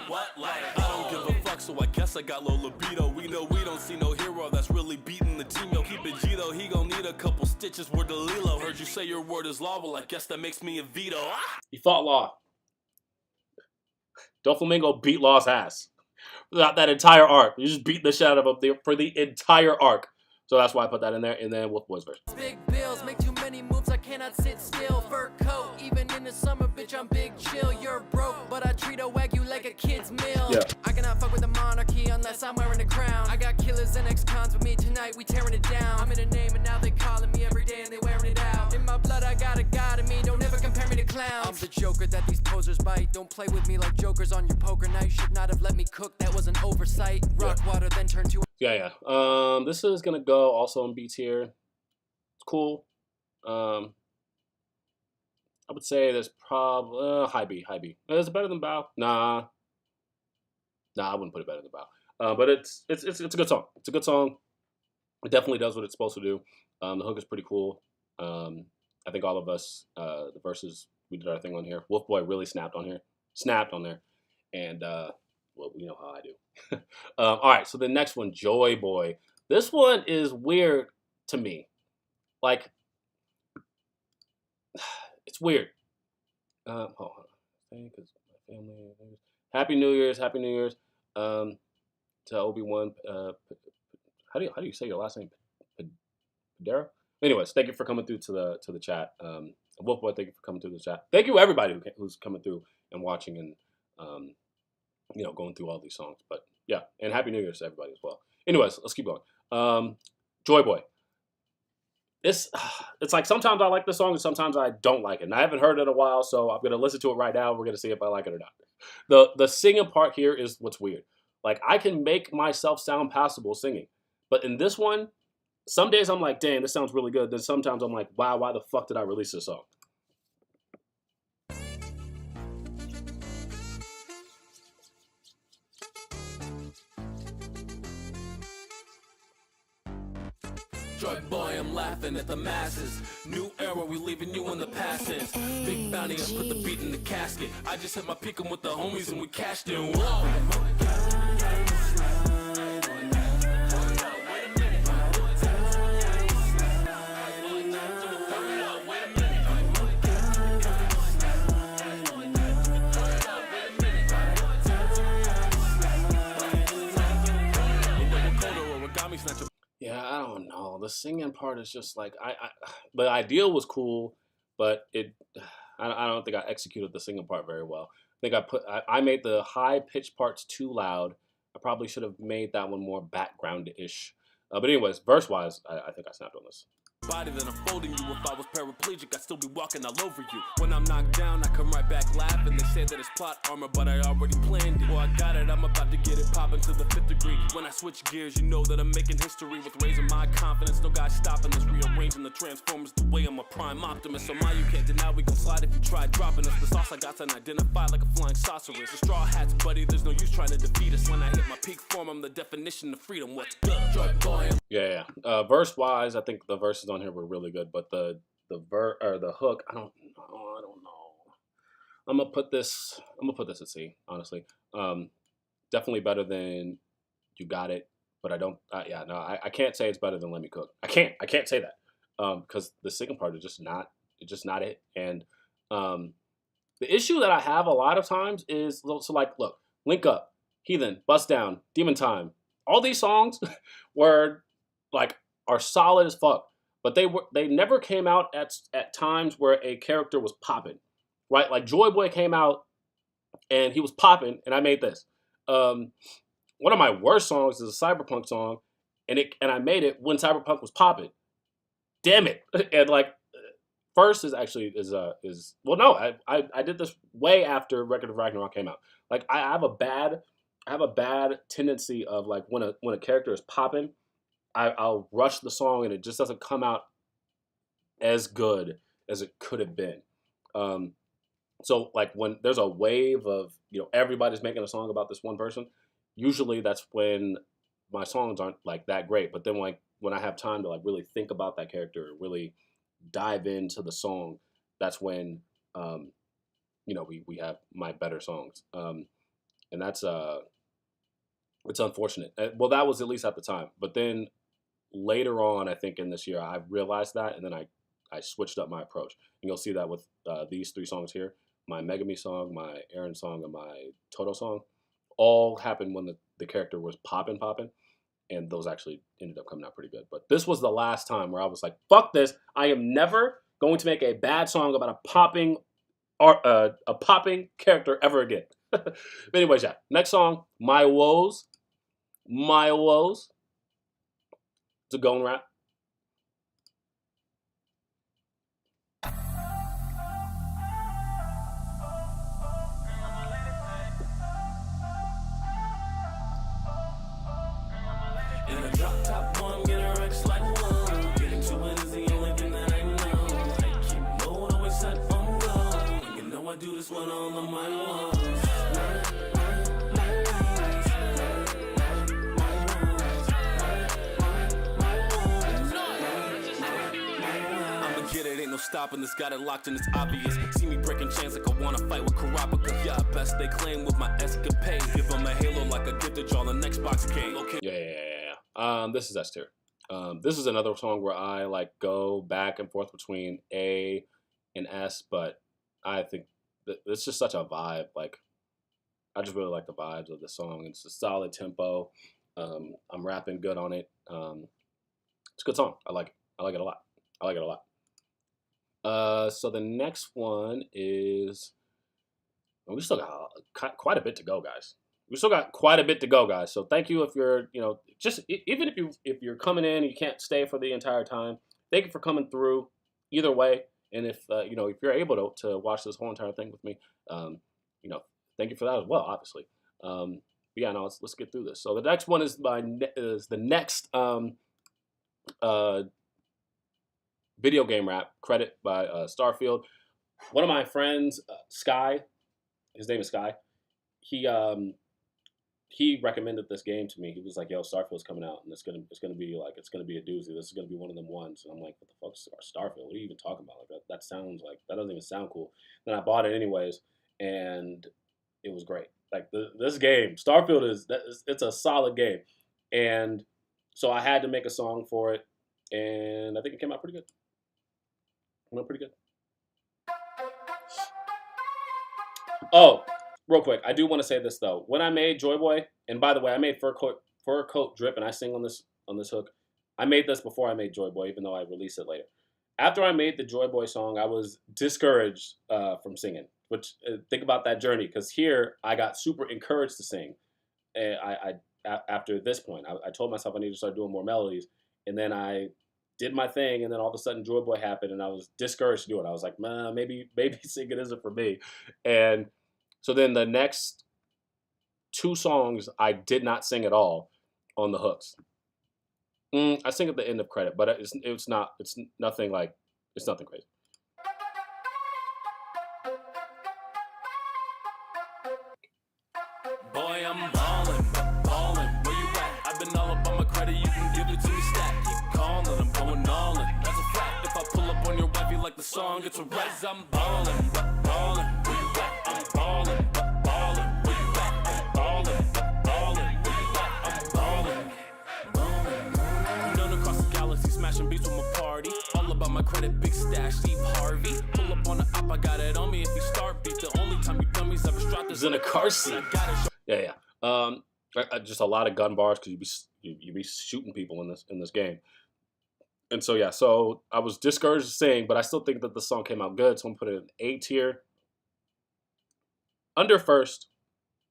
Speaker 2: What? Like, I don't give a fuck, so I guess I got low libido. We know we don't see no hero that's really beating the team. Yo, keep it G though. He gon' need a couple stitches. Word to Lilo. Heard you say your word is law. Well, I guess that makes me a veto.
Speaker 1: He fought Law. Doflamingo beat Law's ass throughout that entire arc. You just beat the shit out of him for the entire arc. So that's why I put that in there. And then Wolf Boy's verse.
Speaker 3: Big bills make too many moves, I cannot sit still. Fur coat, even in the summer, bitch, I'm big chill. You're broke, but I treat a wagyu like a kid's meal.
Speaker 1: Yeah.
Speaker 3: I cannot fuck with the monarchy unless I'm wearing a crown. I got killers and ex-cons with me tonight, we tearing it down. I'm in a name and now they calling me every day and they wearing it out. In my blood, I got a god in me, don't ever compare me to clowns. I'm the joker that these posers bite. Don't play with me like jokers on your poker night. Should not have let me cook, that was an oversight. Rock water, then turn to
Speaker 1: Yeah. This is gonna go also in B tier. It's cool. I would say there's probably high B. Is it better than Bow? Nah, I wouldn't put it better than Bow. But it's a good song. It's a good song. It definitely does what it's supposed to do. The hook is pretty cool. I think all of us, the verses, we did our thing on here. Wolf Boy really snapped on there, and well, you know how I do. All right, so the next one, Joy Boy. This one is weird to me. Like, it's weird. Hold on. Because my family. Happy New Year's. To Obi-Wan. How do you say your last name? Padera? Anyways, thank you for coming through to the chat. Wolf Boy, thank you for coming through the chat. Thank you everybody who's coming through and watching and you know, going through all these songs. But yeah, and Happy New Year's to everybody as well. Anyways, let's keep going. Joy Boy. It's like sometimes I like the song and sometimes I don't like it. And I haven't heard it in a while, so I'm gonna listen to it right now. We're gonna see if I like it or not. The singing part here is what's weird. Like, I can make myself sound passable singing, but in this one, some days I'm like, damn, this sounds really good. Then sometimes I'm like, wow, why the fuck did I release this song?
Speaker 2: Joy Boy, I'm laughing at the masses. New era, we leaving you in the past tense. Big bounty, I put the beat in the casket. I just hit my peekin' with the homies and we cashed in. Whoa.
Speaker 1: Yeah, I don't know. The singing part is just like the idea was cool, but I don't think I executed the singing part very well. I think I made the high pitched parts too loud. I probably should have made that one more background-ish. But anyways, verse wise, I think I snapped on this.
Speaker 2: Body that I'm folding you. If I was paraplegic, I'd still be walking all over you. When I'm knocked down, I come right back laughing. They say that it's plot armor, but I already planned it. Well, I got it, I'm about to get it popping to the 5th degree. When I switch gears, you know that I'm making history with raising my confidence. No guy's stopping this, rearranging the transformers the way I'm a prime optimist. So my, you can't deny we gon' slide if you try dropping us. The sauce I got's unidentified like a flying saucerist. The straw hats, buddy, there's no use trying to defeat us. When I hit my peak form, I'm the definition of freedom. What's good? Joy Boy.
Speaker 1: Yeah. Verse wise, I think the verses on here were really good, but the hook, I don't know. I'm gonna put this at C, honestly. Definitely better than You Got It, but I can't say it's better than Let Me Cook. I can't say that because the second part is just not it. And the issue that I have a lot of times is, so like, look, Link Up, Heathen, Bust Down, Demon Time, all these songs were like are solid as fuck, but they never came out at times where a character was popping, right? Like Joy Boy came out and he was popping, and I made this. One of my worst songs is a cyberpunk song, and I made it when cyberpunk was popping. Damn it! And like, first is actually is well, no, I did this way after Record of Ragnarok came out. Like I have a bad tendency of like when a character is popping, I'll rush the song and it just doesn't come out as good as it could have been. So like when there's a wave of, you know, everybody's making a song about this one person, usually that's when my songs aren't like that great. But then like when I have time to like really think about that character, really dive into the song, that's when you know, we have my better songs. And that's it's unfortunate. Well, that was at least at the time. But then later on, I think in this year, I realized that, and then I switched up my approach. And you'll see that with these 3 songs here. My Megami song, my Aaron song, and my Toto song all happened when the character was popping. And those actually ended up coming out pretty good. But this was the last time where I was like, fuck this. I am never going to make a bad song about a popping character ever again. But anyways, yeah. Next song, My Woes. My Woes. It's a going rap.
Speaker 2: In a drop top one, get a Rex like one. Getting to it is the only thing that I know. I keep mode always set on go. You know I do this one all on my own. Stopping this, got it locked and it's obvious. See me breaking chains like I wanna fight with Karapika. Yeah, best they claim with my escapade. Give them a halo like I get the jaw the next box game. Okay.
Speaker 1: Yeah. This is S tier. This is another song where I like go back and forth between A and S, but I think it's just such a vibe. Like, I just really like the vibes of the song. It's a solid tempo. I'm rapping good on it. It's a good song. I like it. I like it a lot. I like it a lot. So the next one is, we still got quite a bit to go, guys. We still got quite a bit to go, guys. So thank you if you're, you know, just even if you're coming in and you can't stay for the entire time. Thank you for coming through. Either way, and if you know, if you're able to watch this whole entire thing with me, you know, thank you for that as well, obviously. But yeah, no, let's get through this. So the next one is the next video game rap, credit by Starfield. One of my friends, Sky, his name is Sky, he recommended this game to me. He was like, yo, Starfield's coming out, and it's gonna be a doozy. This is gonna be one of them ones. And I'm like, what the fuck is Starfield? What are you even talking about? Like that sounds like, that doesn't even sound cool. Then I bought it anyways, and it was great. Like this game, Starfield it's a solid game. And so I had to make a song for it, and I think it came out pretty good. Went pretty good. Oh, real quick, I do want to say this though. When I made Joy Boy, and by the way, I made Fur Coat Drip, and I sing on this hook. I made this before I made Joy Boy, even though I released it later. After I made the Joy Boy song, I was discouraged from singing. Which think about that journey, because here I got super encouraged to sing. After this point, I told myself I needed to start doing more melodies, and then I did my thing, and then all of a sudden Joy Boy happened, and I was discouraged to do it. I was like, man, maybe singing isn't for me. And so then the next 2 songs, I did not sing at all on the hooks. I sing at the end of credit, but it's nothing crazy.
Speaker 2: Boy, I'm ballin', where you at? I've been all up on my credit, you can give it to me stat. Keep calling, I'm going all in. That's a fact. If I pull up on your wife, you like the song, it's a rise. I'm ballin', where you at? I'm ballin', where you at? I'm ballin', where you at? I'm ballin'. Known across the galaxy, smashing beats with my party. All about my credit, big stash, Steve Harvey. Pull up on the op, I got it on me. If you start beef, the only time you dummies ever strut
Speaker 1: is in a car seat. Yeah. Just a lot of gun bars because you be shooting people in this game. And so yeah, so I was discouraged to sing, but I still think that the song came out good. So I'm gonna put it in A tier, under first,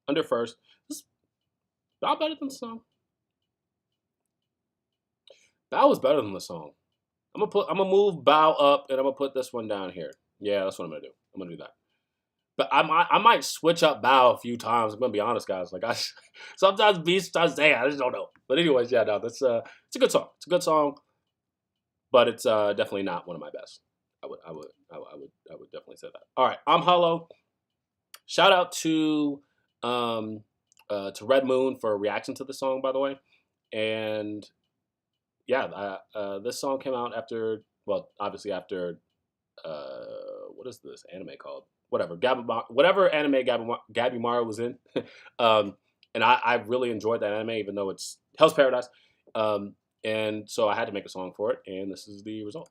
Speaker 1: under first. This is about better than the song. Bow was better than the song. I'm gonna move Bow up, and I'm gonna put this one down here. Yeah, that's what I'm gonna do. I'm gonna do that. But I might switch up Bow a few times. I'm gonna be honest, guys. Like I sometimes B, sometimes A. I just don't know. But anyways, yeah, no, that's it's a good song. It's a good song, but it's definitely not one of my best. I would definitely say that. All right, I'm Hollow. Shout out to Red Moon for a reaction to the song, by the way. And yeah, this song came out after, well, obviously after, what is this anime called? Whatever, whatever anime Gabby Mara was in. And I really enjoyed that anime, even though it's Hell's Paradise. And so I had to make a song for it, and this is the result.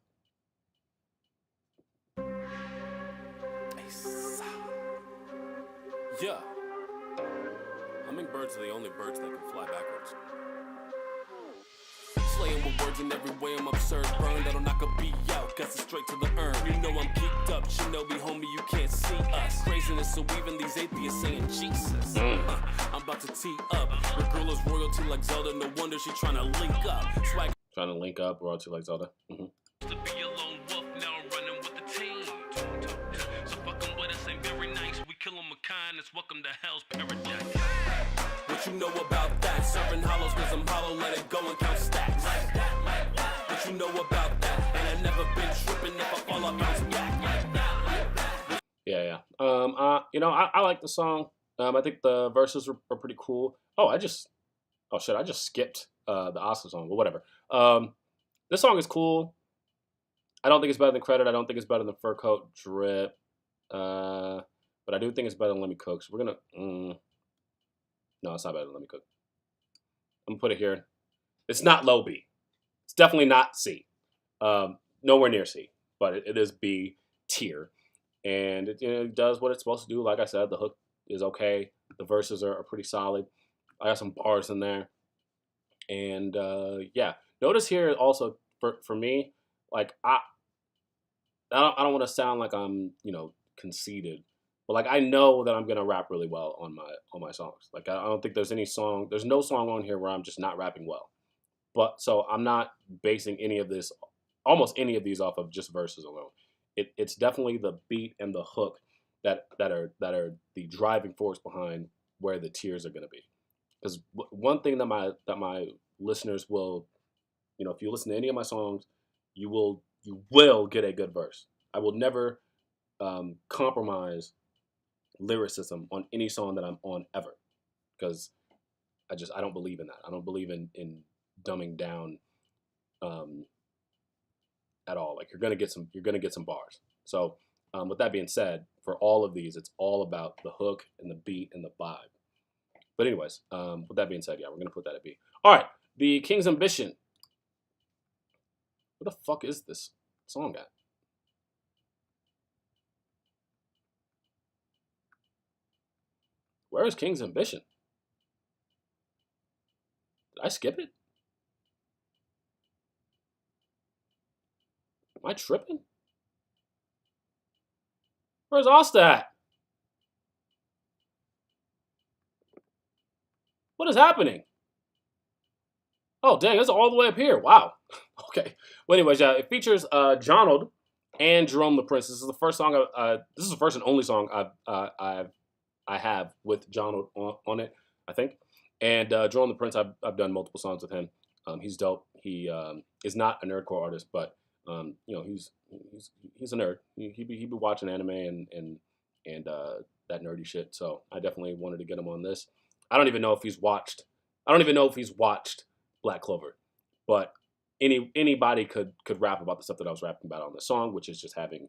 Speaker 2: Yeah. Hummingbirds are the only birds that can fly backwards. Slaying with words in every way, I'm absurd. Burned, I don't knock a beat out, guess it's straight to the urn. You know I'm geeked up, Shinobi homie, you can't see us. Craziness, so even these atheists saying Jesus. I'm about to tee up. Your girl is royalty like Zelda, no wonder she trying to link up. Swag.
Speaker 1: Trying to link up royalty like Zelda.
Speaker 2: To be a lone wolf, now I'm running with the team. So fucking with us ain't very nice. We kill 'em with kindness, welcome to hell's paradise. What you know about that? Serving hollows cause I'm hollow, let it go and count stacks. What you know about that? And I never been tripping, if I fall I bounce back.
Speaker 1: Yeah. You know, I like the song. I think the verses are pretty cool. I just skipped the Oscar song, but whatever. This song is cool. I don't think it's better than Credit. I don't think it's better than Fur Coat Drip. But I do think it's better than Let Me Cook. So we're gonna. No, it's not better than Let Me Cook. I'm gonna put it here. It's not low B. It's definitely not C. Nowhere near C, but it is B tier, and it does what it's supposed to do. Like I said, the hook is okay. The verses are pretty solid. I got some bars in there, and yeah. Notice here also for me, like I don't want to sound like I'm conceited, but like I know that I'm gonna rap really well on my songs. Like I don't think there's no song on here where I'm just not rapping well. But so I'm not basing almost any of these off of just verses alone. It's definitely the beat and the hook that are the driving force behind where the tiers are gonna be. Because one thing that my listeners will, if you listen to any of my songs, you will get a good verse. I will never compromise lyricism on any song that I'm on ever, because I don't believe in that. I don't believe in dumbing down at all. Like you're gonna get some bars. So with that being said, for all of these, it's all about the hook and the beat and the vibe. But anyways, with that being said, yeah, we're gonna put that at B. All right, the King's Ambition. Where the fuck is this song at? Where is King's Ambition? Did I skip it? Am I tripping? Where's Asta at? What is happening? Oh, dang, it's all the way up here. Wow. Okay. Well, anyways, yeah, it features Jonald and Jerome the Prince. This is the first song. This is the first and only song I have with Jonald on it, I think. And Jerome the Prince, I've done multiple songs with him. He's dope. He is not a nerdcore artist, but he's a nerd. He be watching anime and that nerdy shit. So I definitely wanted to get him on this. I don't even know if he's watched Black Clover, but anybody could rap about the stuff that I was rapping about on the song, which is just having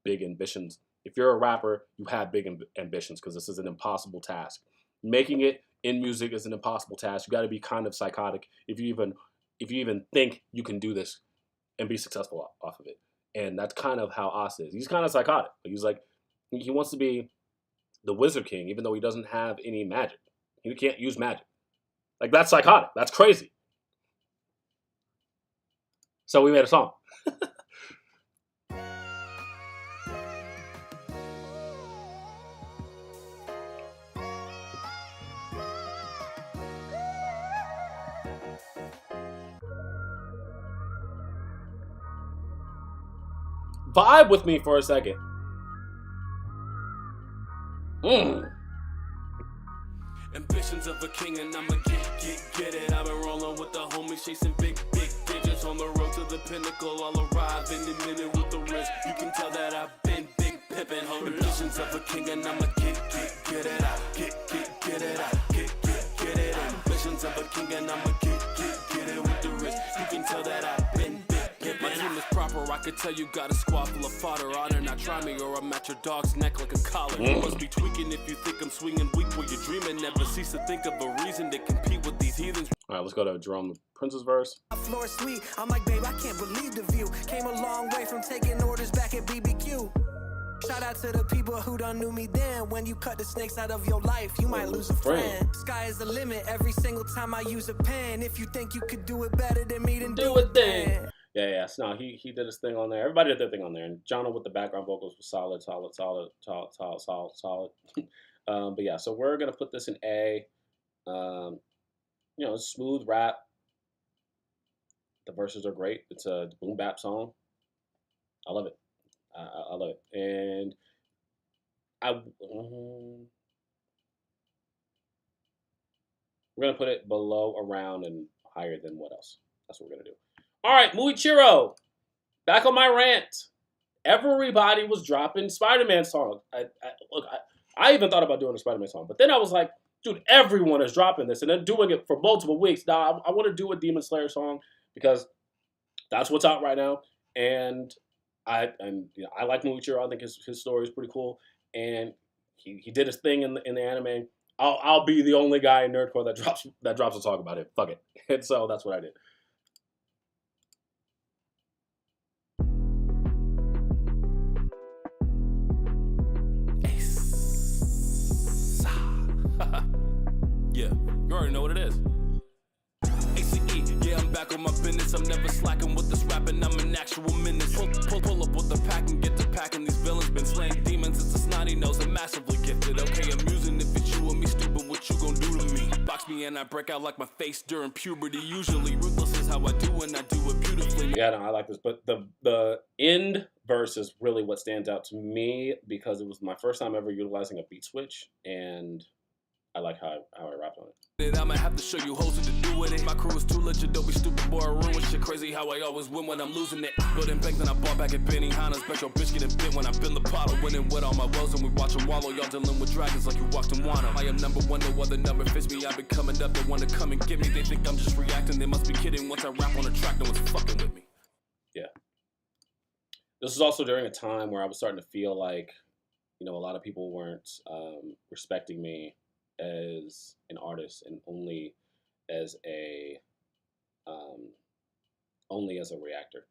Speaker 1: big ambitions. If you're a rapper, you have big ambitions because this is an impossible task. Making it in music is an impossible task. You got to be kind of psychotic if you even think you can do this and be successful off of it. And that's kind of how Os is. He's kind of psychotic. He's like, he wants to be the Wizard King, even though he doesn't have any magic. You can't use magic. Like, that's psychotic. That's crazy. So we made a song. Vibe with me for a second.
Speaker 2: Ambitions of a king and I'ma get it. I've been rolling with the homies, chasing big digits. On the road to the pinnacle, I'll arrive any minute with the wrist. You can tell that I've been big pimpin'. Ambitions of a king and I'ma get it out. Get it out. Get it out. Ambitions of a king and I'ma get it with the wrist. You can tell that I've been big pimpin'. My team is proper, I could tell you got a squad full of fodder. Honor not try me or I'm at your dog's neck like a collar. You must be tweaking if you think I'm swinging weak while you're dreaming. Never cease to think of a reason to compete with these heathens.
Speaker 1: All right, let's go to Jerome Prince's verse.
Speaker 3: Floor sweet, I'm like, babe, I can't believe the view. Came a long way from taking orders back at BBQ. Shout out to the people who done knew me then. When you cut the snakes out of your life, you might lose a friend. Sky is the limit every single time I use a pen. If you think you could do it better than me, then do it then.
Speaker 1: Yeah. So no, he did his thing on there. Everybody did their thing on there. And Jono with the background vocals was solid. But yeah, so we're gonna put this in A. Smooth rap. The verses are great. It's a boom bap song. I love it. I love it. And we're gonna put it below, around, and higher than what else? That's what we're gonna do. All right, Muichiro. Back on my rant. Everybody was dropping Spider-Man songs. I even thought about doing a Spider-Man song, but then I was like, dude, everyone is dropping this, and they're doing it for multiple weeks. Now, I want to do a Demon Slayer song because that's what's out right now, and I like Muichiro. I think his story is pretty cool, and he did his thing in the anime. I'll be the only guy in nerdcore that drops a song about it. Fuck it, and so that's what I did.
Speaker 2: Yeah, you already know what it is. ACE, yeah, I'm back on my business. I'm never slacking with this rapping. I'm an actual menace. Pull up with the pack and get to packing. These villains been slaying demons. It's a snotty nose. I'm massively gifted. Okay, I'm using if it's you and me stupid. What you gon' do to me? Box me and I break out like my face during puberty. Usually ruthless is how I do, and I do it beautifully.
Speaker 1: Yeah, no, I like this, but the end verse is really what stands out to me because it was my first time ever utilizing a beat switch, and I like how I rapped on it.
Speaker 2: I'ma have to show you hoes what to do with it. My crew is too legit, don't be stupid, boy, I ruin shit. Crazy how I always win when I'm losing it. Building bank, then I bought back at Benny Hanna's. Bet your bitch getting bit when I bend the bottle. Winning with all my woes and we watch them wallow. Y'all dealing with dragons like you walked in Wano. I am number one, no other number fits me. I've been coming up, they wanna come and get me. They think I'm just reacting, they must be kidding. Once I rap on the track, no one's fucking with me.
Speaker 1: Yeah. This is also during a time where I was starting to feel like, a lot of people weren't respecting me as an artist and only as a reactor,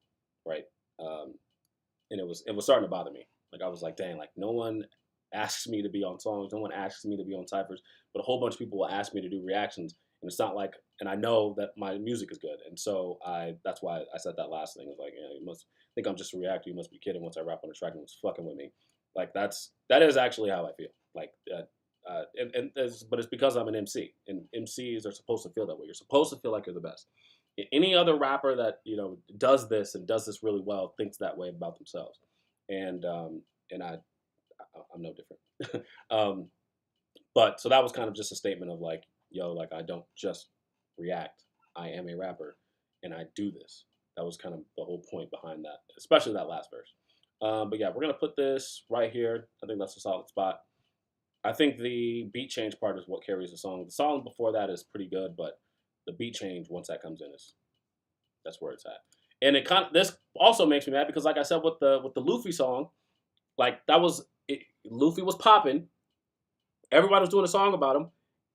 Speaker 1: right? And it was starting to bother me. Like, I was like, dang, like, no one asks me to be on songs, no one asks me to be on ciphers, but a whole bunch of people will ask me to do reactions, and it's not like, and I know that my music is good, and so that's why I said that last thing. It's like, you must think I'm just a reactor, you must be kidding. Once I rap on the track, and was fucking with me. Like, that is actually how I feel. Like, but it's because I'm an MC, and MCs are supposed to feel that way. You're supposed to feel like you're the best. Any other rapper that does this and does this really well thinks that way about themselves, and I'm no different. But so that was kind of just a statement of like, like, I don't just react. I am a rapper, and I do this. That was kind of the whole point behind that, especially that last verse. But yeah, we're gonna put this right here. I think that's a solid spot. I think the beat change part is what carries the song. The song before that is pretty good, but the beat change, once that comes in, that's where it's at. And this also makes me mad because, like I said, with the Luffy song, like, Luffy was popping. Everybody was doing a song about him,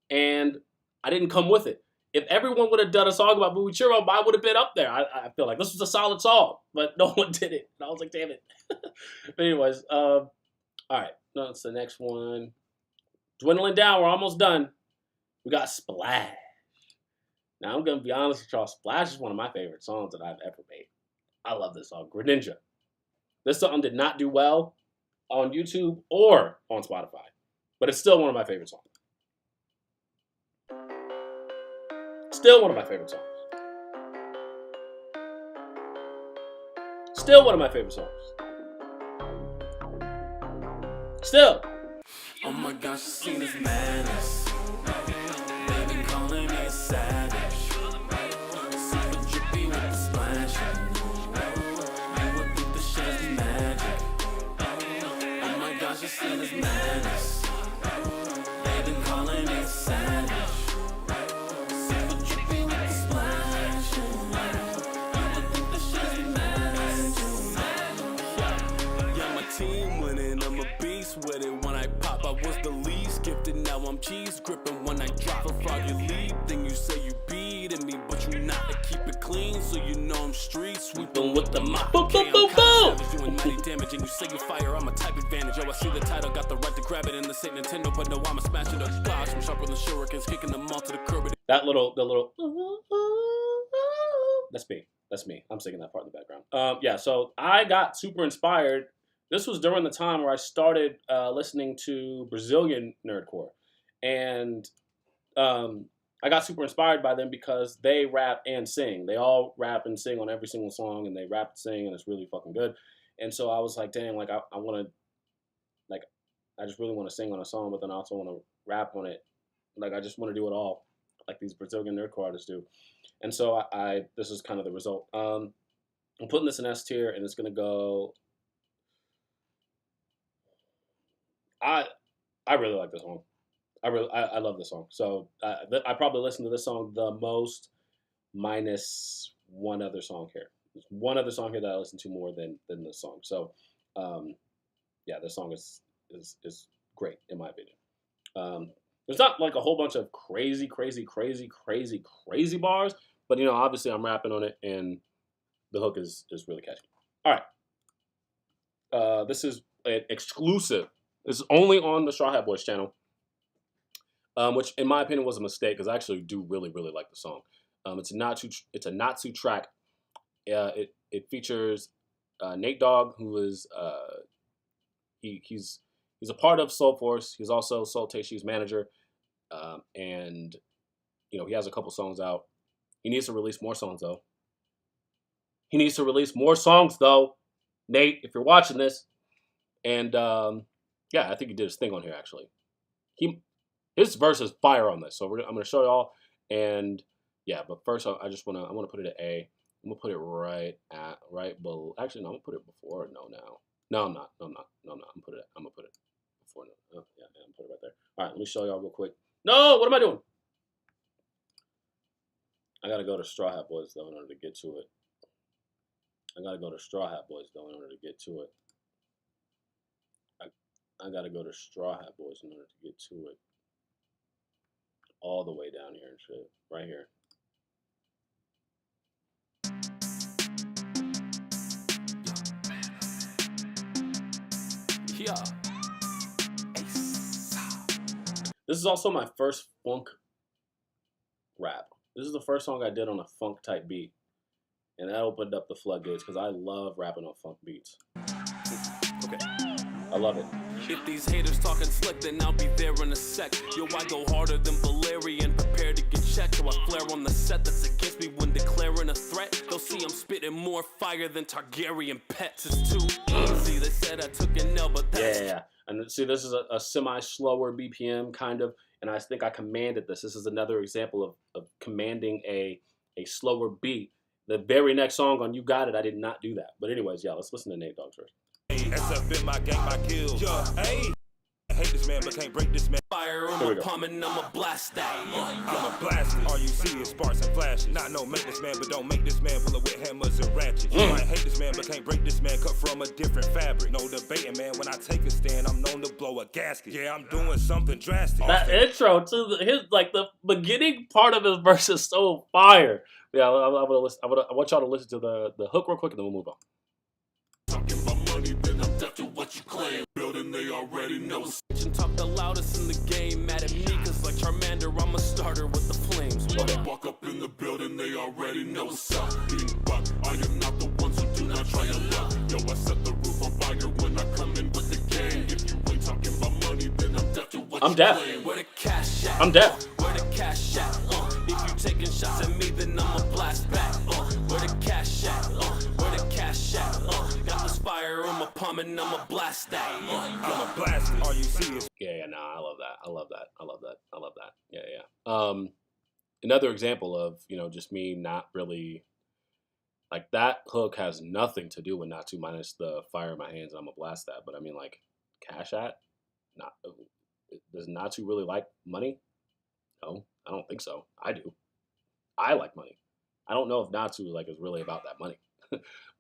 Speaker 1: and I didn't come with it. If everyone would have done a song about Muichiro, I would have been up there. I feel like this was a solid song, but no one did it. And I was like, damn it. But anyways, all right. No, it's the next one. Dwindling down. We're almost done. we got Splash. Now, I'm going to be honest with y'all. Splash is one of my favorite songs that I've ever made. I love this song, Greninja. This song did not do well on YouTube or on Spotify, but it's still one of my favorite songs. Still one of my favorite songs. Still one of my favorite songs. Still.
Speaker 2: Oh my gosh, seen his madness. They've been calling me a savage. Super drippy with the splash. You would think the shit's magic. Oh my gosh, you seen his madness. They've been calling me a savage. Super drippy with the splash. You would think the shit's magic. Yeah, my team winning, I'm a beast with it. When I pop, I was the least gifted. Now I'm cheese gripping. When I drop a froggy lead, then you say you beating me, but you not to keep it clean, so you know I'm street sweeping with the mop. Okay, I'm kinda savage, doing mighty damage, and you say you fire, I'm a type advantage. Yo, I see the title, got the right to grab it, and this ain't Nintendo, but no, I'ma smash it up. Gosh, I'm sharper than shurikens, kicking them all to the curb.
Speaker 1: The little, that's me. I'm singing that part in the background. Yeah, so I got super inspired. This was during the time where I started listening to Brazilian nerdcore, and I got super inspired by them because they rap and sing. They all rap and sing on every single song, and they rap and sing, and it's really fucking good. And so I was like, damn, like I want to, like, I just really want to sing on a song, but then I also want to rap on it. Like, I just want to do it all, like these Brazilian nerdcore artists do. And so this is kind of the result. I'm putting this in S tier, and it's gonna go. I really like this song. I love this song. So I probably listen to this song the most, minus one other song here. There's one other song here that I listen to more than this song. So yeah, this song is great in my opinion. There's not like a whole bunch of crazy bars, but you know, obviously I'm rapping on it, and the hook is really catchy. All right, this is an exclusive. This is only on the Straw Hat Boys channel, which in my opinion was a mistake because I actually do really like the song. It's a Natsu track. It features Nate Dogg, who is he's a part of Soul Force. He's also Soul Tayshi's manager, and you know, he has a couple songs out. He needs to release more songs though. Nate, if you're watching this, and yeah, I think he did his thing on here actually. His verse is fire on this, so I'm gonna show y'all. And yeah, but first I want to put it at A. I'm gonna put it right below. Actually, no, I'm gonna put it before. No, I'm not. I'm gonna put it before. No. Oh, yeah, I'm gonna put it right there. All right, let me show y'all real quick. No, what am I doing? I gotta go to Straw Hat Boys though in order to get to it. I gotta go to Straw Hat Boys in order to get to it. All the way down here and shit. Right here.
Speaker 2: Yeah.
Speaker 1: This is also my first funk rap. This is the first song I did on a funk type beat. And that opened up the floodgates because I love rapping on funk beats.
Speaker 2: Okay.
Speaker 1: I love it.
Speaker 2: If these haters talking slick, then I'll be there in a sec. Yo, I go harder than Valerian, prepare to get checked. So I flare on the set that's against me when declaring a threat. They'll see I'm spitting more fire than Targaryen pets. It's too easy. They said I took an L, but that's...
Speaker 1: Yeah. And see, this is a semi-slower BPM kind of, and I think I commanded this. This is another example of commanding a slower beat. The very next song on You Got It, I did not do that. But anyways, yeah, let's listen to Nate Dogg first.
Speaker 4: SF in my gang, my kills. Hey, I hate this man, but can't break this man.
Speaker 2: Fire, I'm a pump and I'm a blast that.
Speaker 4: I'm a blast. All you see is sparks and flashes. Not no make this man, but don't make this man pull it with hammers and ratchets. You might hate this man, but can't break this man. Cut from a different fabric. No debating, man. When I take a stand, I'm known to blow a gasket. Yeah, I'm doing something drastic.
Speaker 1: That intro to the beginning part of his verse is so fire. Yeah, I want y'all to listen to the hook real quick, and then we'll move on.
Speaker 2: Talking about money, then I'm deaf to what you claim. Building they already know. And talk the loudest in the game, mad at me, cause like Charmander, I'm a starter with the flames. When I walk up in the building, they already know what's up. But I am not the ones who do not try your luck. Yo, I set the roof on fire when I come in with the gang. If you ain't talking about money, then I'm deaf to what
Speaker 1: I'm
Speaker 2: you
Speaker 1: deaf.
Speaker 2: playing. Where the cash at?
Speaker 1: I'm deaf.
Speaker 2: Where the cash at? If you taking shots at me, then I'ma blast back. Where the cash at? Where the cash at? Got this fire in my palm and I'ma blast that.
Speaker 4: I'ma blast it. All you see is
Speaker 1: Yeah, nah, I love that. I love that. I love that. I love that. Yeah. Another example of, just me not really, like, that hook has nothing to do with Natu minus the fire in my hands and I'm gonna blast that. But I mean, like, Cash At, not, does Natu really like money? No, I don't think so. I do. I like money. I don't know if Natu, like, is really about that money.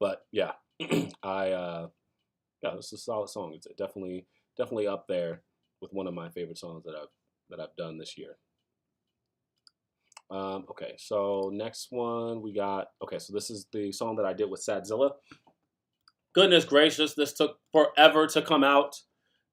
Speaker 1: But yeah, yeah, this is a solid song. It's definitely up there with one of my favorite songs that I've done this year. Okay, so next one we got. Okay, so this is the song that I did with Sadzilla. Goodness gracious, this took forever to come out.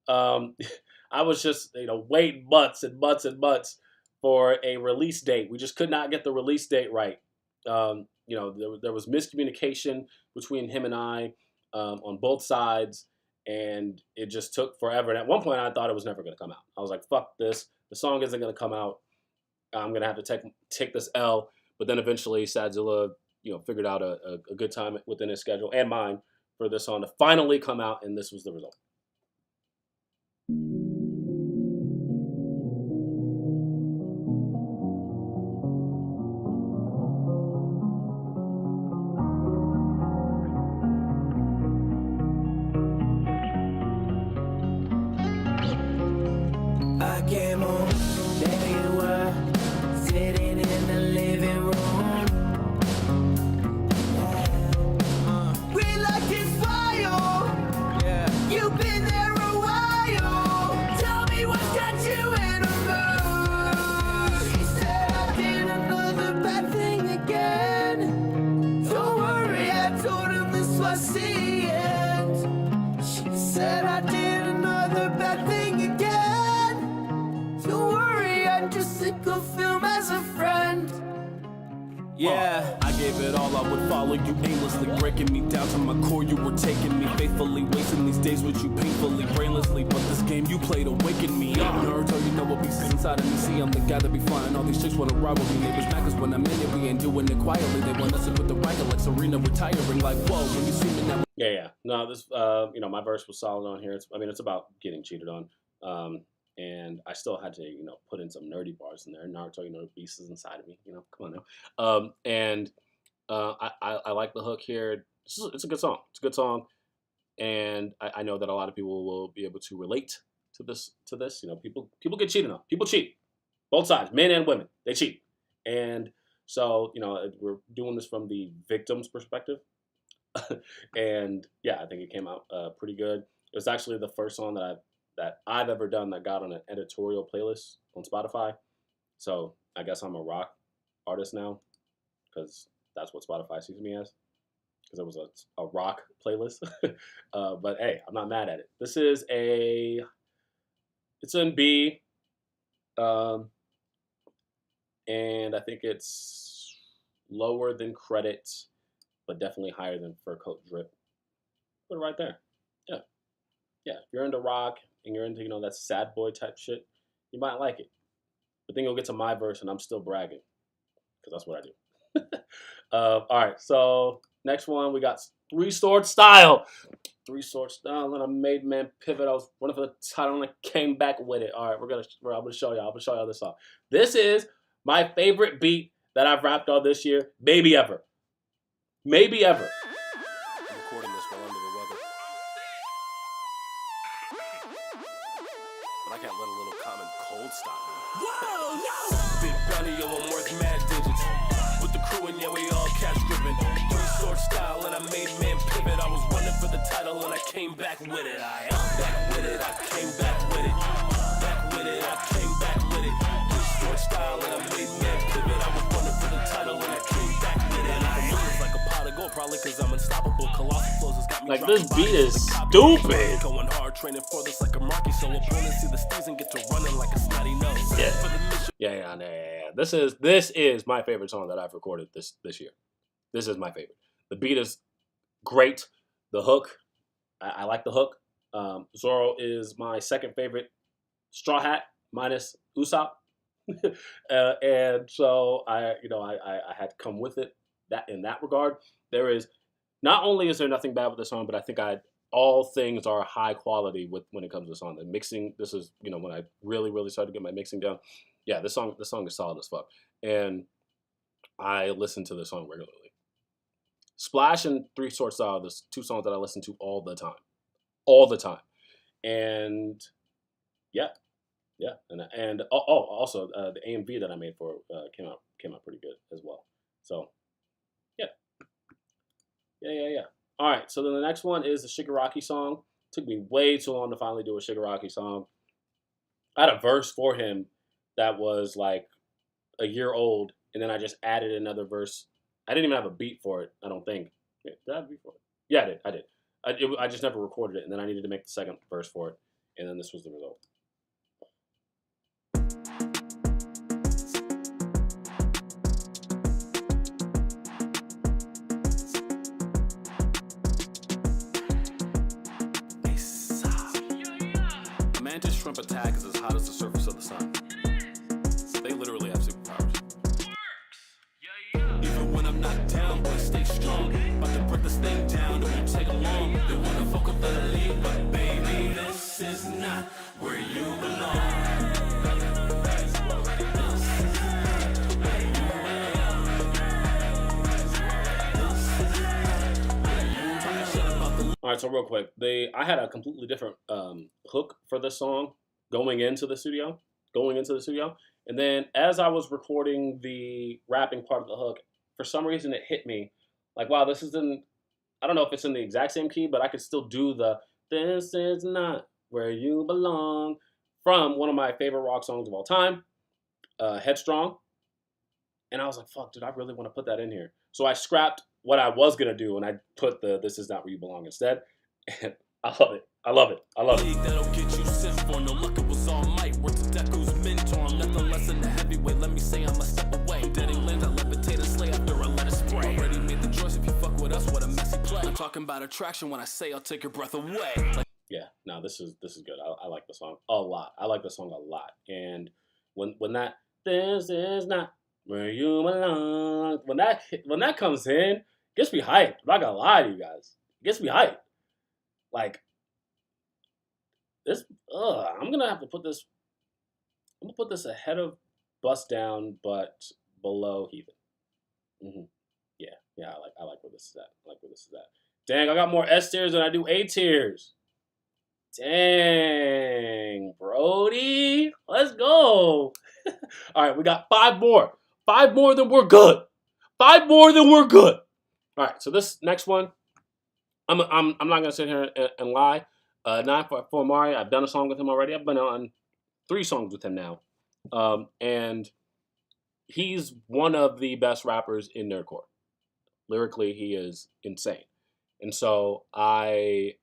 Speaker 1: I was just waiting months and months and months for a release date. We just could not get the release date right. There was miscommunication between him and I on both sides. And it just took forever. And at one point, I thought it was never going to come out. I was like, fuck this. The song isn't going to come out. I'm going to have to take this L. But then eventually, Sadzilla, figured out a good time within his schedule and mine for this song to finally come out. And this was the result.
Speaker 3: I came home, there you were, sitting in the living room. We like this fire. You've been there a while. Tell me what's got you in a mood. She said I did another bad thing again. Don't worry, I told him this was the end. She said I did another bad thing again. Don't worry, I'm just sick of film as a friend.
Speaker 2: Yeah, I gave it all, I would follow you aimlessly, breaking me down to my core. You were taking me faithfully, wasting these days with you painfully, brainlessly. But this game you played awakened me. Naruto, you know what beats inside of me. See, I'm the guy that be flying. All these chicks wanna ride with me. They was mad 'cause when I'm in it, we ain't doing it quietly. They want us to put the riot like Serena retiring. Like, whoa, when you see me now.
Speaker 1: Yeah. No, this, my verse was solid on here. It's about getting cheated on. And I still had to, put in some nerdy bars in there. Naruto, the beast is inside of me. Come on now. I like the hook here. It's a good song. It's a good song, and I know that a lot of people will be able to relate to this. People get cheated on. People cheat, both sides, men and women. They cheat, and so we're doing this from the victim's perspective. And yeah, I think it came out pretty good. It was actually the first song that I've ever done that got on an editorial playlist on Spotify. So I guess I'm a rock artist now, because that's what Spotify sees me as, because it was a rock playlist. But hey, I'm not mad at it. This is it's in B, and I think it's lower than Credit, but definitely higher than Fur Coat Drip. Put it right there. Yeah, if you're into rock and you're into, that sad boy type shit, you might like it. But then you'll get to my verse and I'm still bragging, because that's what I do. All right, so next one, we got Three Sword Style. Three Sword Style, and I made man pivot. I was running for the title and I came back with it. All right, I'm gonna show y'all. I'm gonna show y'all this song. This is my favorite beat that I've rapped on this year, maybe ever. Maybe ever.
Speaker 2: I'm recording this while under the weather. But I can't let a little common cold stop me. Whoa, no! Big bounty, yo, I'm worth mad digits. With the crew and yeah, we all catch gripping. Three Sword Style and I made man pivot. I was running for the title and I came back with it. I back with it, I came back with it. Back with it, I came back with it. Three Sword Style and I made man pivot. I was running for the title and I came back with it. I like a pot of gold, probably cause I'm unstoppable. Colossal flows has got me
Speaker 1: Like, this beat is stupid.
Speaker 2: Going hard, training for this like a marquee, so opponents see the steez and get to running like a snotty nose.
Speaker 1: Yeah. This is my favorite song that I've recorded this year. This is my favorite. The beat is great. The hook, I like the hook. Zorro is my second favorite Straw Hat minus Usopp. And so I had to come with it that in that regard. There is not only is there nothing bad with the song, but I think all things are high quality when it comes to the song. The mixing, this is when I really started to get my mixing down. Yeah, this song is solid as fuck, and I listen to this song regularly. Splash and Three Sword Style, there's two songs that I listen to all the time, and yeah, and also the AMV that I made for it, came out pretty good as well. So yeah. All right, so then the next one is the Shigaraki song. Took me way too long to finally do a Shigaraki song. I had a verse for him that was like a year old, and then I just added another verse. I didn't even have a beat for it, I don't think. Yeah, did I have a beat for it? Yeah, I did. I just never recorded it, and then I needed to make the second verse for it, and then this was the result.
Speaker 2: A mantis shrimp attack is as hot as the surface of the sun. They literally have superpowers. Even when I'm knocked down, boy, stay strong. About to break this thing down, it won't take long. They wanna fuck with the lead, but baby, this is not where you belong.
Speaker 1: All right, so real quick, I had a completely different hook for this song going into the studio, and then as I was recording the rapping part of the hook, for some reason it hit me like, wow, this isn't. I don't know if it's in the exact same key, but I could still do the "This is not where you belong" from one of my favorite rock songs of all time, "Headstrong," and I was like, fuck, dude, I really want to put that in here. So I scrapped what I was gonna do, and I put the "This is not where you belong" instead. And I love it.
Speaker 2: That'll get you sent for. No luck, it was all might. Worth the Deku's mentor. I'm nothing less than a heavyweight. Let me say I'm a step away. Deading lands, I levitate and slay after I let it spray. Already made the choice. If you fuck with us, what a messy play. I'm talking about attraction when I say I'll take your breath away.
Speaker 1: Yeah, no, this is good. I like the song a lot. And when that "This is not where you belong," when that comes in, gets me hyped. I'm not gonna lie to you guys, it gets me hyped. Like this, I'm gonna have to put this. I'm gonna put this ahead of Bust Down, but below Heathen. Yeah. I like where this is at. Dang, I got more S tiers than I do A tiers. Dang, Brody, let's go. All right, we got 5 more. 5 more, then we're good. 5 more, then we're good. All right, so this next one, I'm not gonna sit here and lie. 954 Mari, I've done a song with him already. I've been on 3 songs with him now, and he's one of the best rappers in nerdcore. Lyrically, he is insane, and so I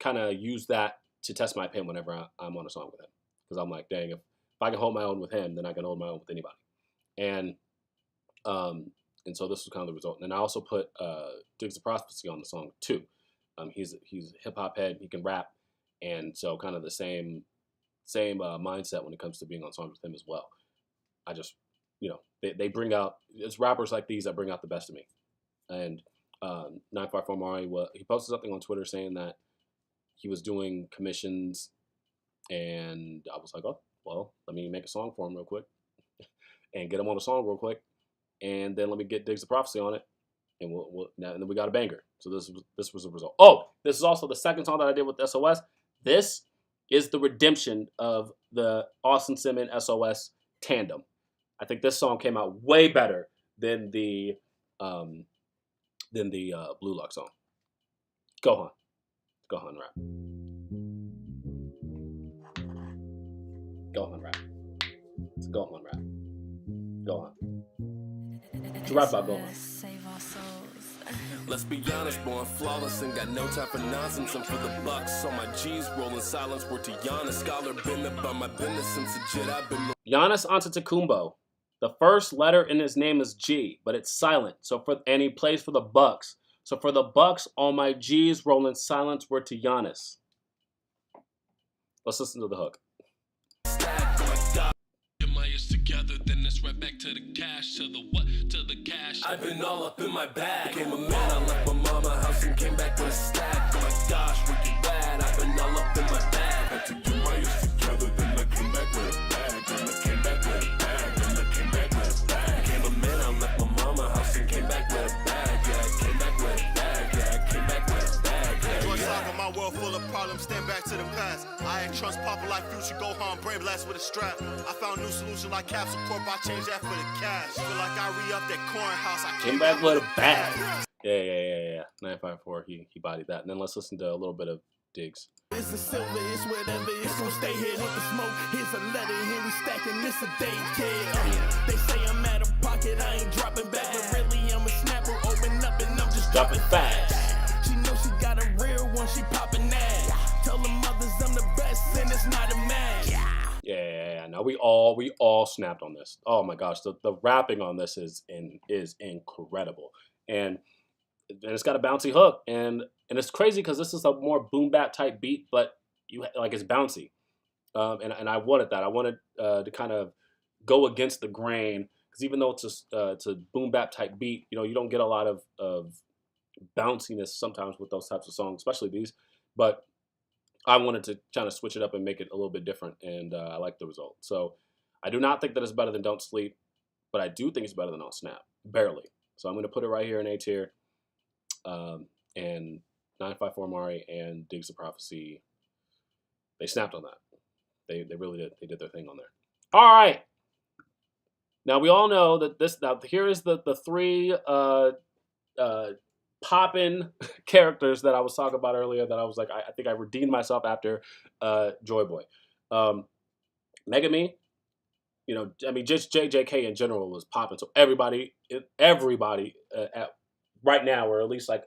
Speaker 1: kind of use that to test my pen whenever I'm on a song with him, because I'm like, dang, if I can hold my own with him, then I can hold my own with anybody. And so this was kind of the result. And then I also put Diggs of Prophecy on the song too. He's a hip hop head. He can rap, and so kind of the same mindset when it comes to being on songs with him as well. I just they bring out, it's rappers like these that bring out the best of me. And 954 Mari, he posted something on Twitter saying that he was doing commissions, and I was like, oh, well, let me make a song for him real quick and get him on a song real quick, and then let me get Diggs of Prophecy on it, and and then we got a banger. So this was the result. Oh, this is also the second song that I did with SOS. This is the redemption of the Austin Simmons SOS tandem. I think this song came out way better than the Blue Lock song. Go on, rap. Go on, rap. It's Go on, rap. Go on. To rap about Go on.
Speaker 8: Save our souls.
Speaker 2: Let's be honest, boy, I'm flawless and got no time for nonsense. I'm for the bucks on my G's, rolling silence. Word to Giannis, scholar, been about my business since legit. I've been
Speaker 1: Giannis Antetokounmpo. The first letter in his name is G, but it's silent. And he plays for the Bucks. So for the Bucks, all my G's rolling silence were to Giannis. Let's listen to the hook.
Speaker 2: Together, then it's right back to the cash, to the what, to the cash. I've been all up in my bag. Became a man, I left my mama house and came back with a stack. Oh my gosh, wicked bad. I've been all up in my bag. Had to get my years together, then I came back with a bag. Then I came back with a bag. Then I came back with a bag. Became a man, I left my mama house and came back with a bag. Yeah, I came back with a bag. Yeah, I came back with a bag.
Speaker 3: George Saga, my world full of problems, stand back to the past. I ain't trust Papa like Future, go home, brain blast with a strap. I found new solution like Capsule Corp, I changed that for the cash. Feel like I re-upped that corn house, I
Speaker 1: Came back with a bag. Yeah. 954, he bodied that. And then let's listen to a little bit of Diggs.
Speaker 3: It's a silver, it's whatever, it's gonna stay here with the smoke. Here's a letter, here we stacking this a daycare. They say I'm out of pocket, I ain't dropping back, but really I'm a snapper, open up and I'm just dropping fast. She knows she got a real one, she popping that. Tell the mothers I'm the best and it's not a match.
Speaker 1: Yeah. Now we all snapped on this. Oh my gosh, the rapping on this is incredible, and it's got a bouncy hook, and it's crazy because this is a more boom bap type beat, but it's bouncy, and I wanted that. I wanted to kind of go against the grain, because even though it's a boom bap type beat, you don't get a lot of bounciness sometimes with those types of songs, especially these, but I wanted to kind of switch it up and make it a little bit different, and I like the result. So I do not think that it's better than Don't Sleep, but I do think it's better than On Snap, barely. So I'm going to put it right here in A tier, and 954 Mari and Diggs the Prophecy, they snapped on that. They really did. They did their thing on there. All right. Now we all know that now here is the three poppin' characters that I was talking about earlier, that I was like, I think I redeemed myself after Joy Boy. Megami, just JJK in general was popping. So everybody at right now, or at least like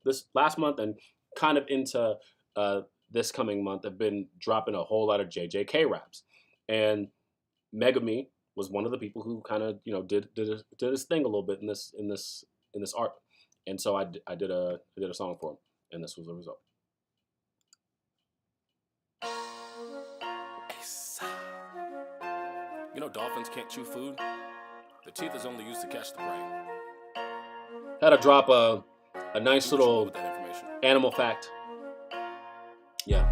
Speaker 1: this last month and kind of into this coming month, have been dropping a whole lot of JJK raps. And Megami was one of the people who kind of did his thing a little bit in this art. And so I did a song for him, and this was the result.
Speaker 2: Dolphins can't chew food. The teeth is only used to catch the prey.
Speaker 1: Had to drop a nice little
Speaker 2: With that information.
Speaker 1: animal fact. Yeah.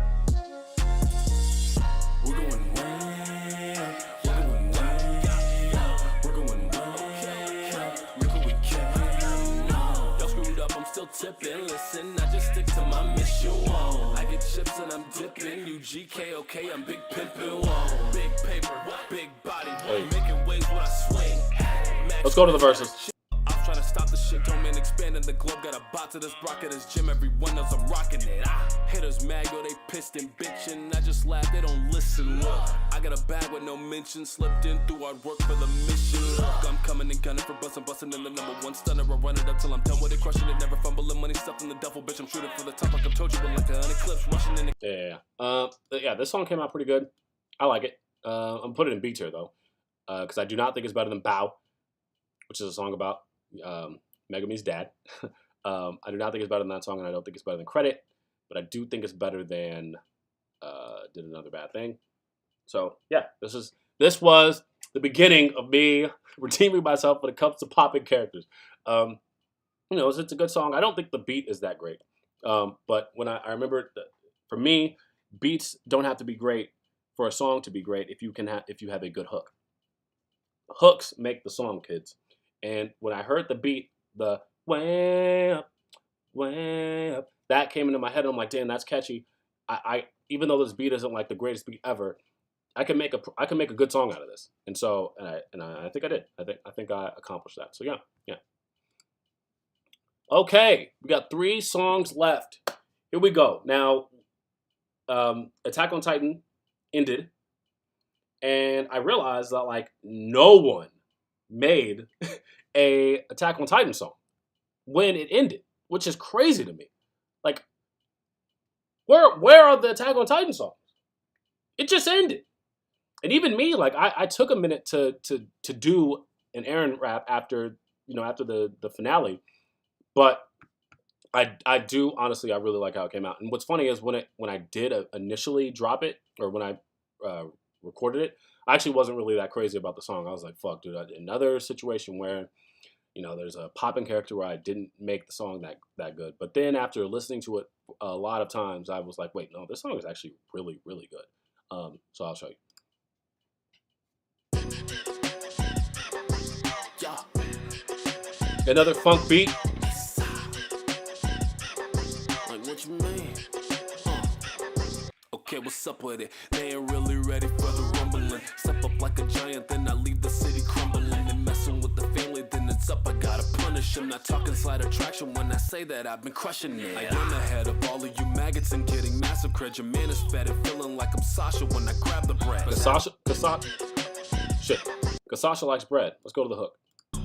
Speaker 2: We're going way up. We're going way up. We're going way up. Look what we can. Y'all screwed up, I'm still tipping. Listen, I just stick to my mission. Whoa. I get chips and I'm dipping. You GK, okay, I'm big pimpin'. Whoa. Big paper, big body. Making waves when I swing.
Speaker 1: Let's go to the verses.
Speaker 2: I'm trying to stop the shit, come in, expanding the globe. Got a bot to this rock at this gym, everyone knows I'm rocking it. Haters mad, yo, they pissed and bitchin'. I just laugh, they don't listen. Look, I got a bag with no mention, slipped in through hard work for the mission. Look, I'm coming and gunning for bustin' in the number one stunner. I run it up till I'm done with it, crushing it, never fumbling money, stuff in the duffel, bitch. I'm shooting for the top like I've told you, but like an eclipse, rushing in the
Speaker 1: Yeah, this song came out pretty good. I like it. I'm putting it in B tier though, because I do not think it's better than Bow, which is a song about Megami's dad. I do not think it's better than that song, and I don't think it's better than Credit, but I do think it's better than Did Another Bad Thing. So yeah, this was the beginning of me redeeming myself when it comes to popping characters. It's a good song. I don't think the beat is that great, but when I remember that for me, beats don't have to be great for a song to be great if you have a good hook. Hooks make the song, kids. And when I heard the beat, the way up, that came into my head. And I'm like, damn, that's catchy. I even though this beat isn't like the greatest beat ever, I can make a good song out of this. And so, I think I did. I think I accomplished that. So yeah. Okay, we got 3 songs left. Here we go. Now, Attack on Titan ended, and I realized that no one made a Attack on Titan song. when it ended, which is crazy to me. Like, where are the Attack on Titan songs? It just ended. And even me, like, I took a minute to do an Aaron rap after the finale, but I do honestly, I really like how it came out. And what's funny is when I did initially drop it, or when I recorded it, I actually wasn't really that crazy about the song. I was like, fuck, dude, another situation where, there's a popping character where I didn't make the song that good. But then after listening to it a lot of times, I was like, wait, no, this song is actually really, really good. So I'll show you. Another funk beat.
Speaker 2: Like, what you mean? Okay, what's up with it? They ain't really ready for the rumbling. Step up like a giant, then I leave the city crumbling. And messing with the family, then it's up, I gotta punish them. Not talking slight attraction when I say that I've been crushing it. I am ahead of all of you maggots and getting massive cred. Your man is fed and feeling like I'm Sasha when I grab the bread.
Speaker 1: Sasha likes bread. Let's go to the hook.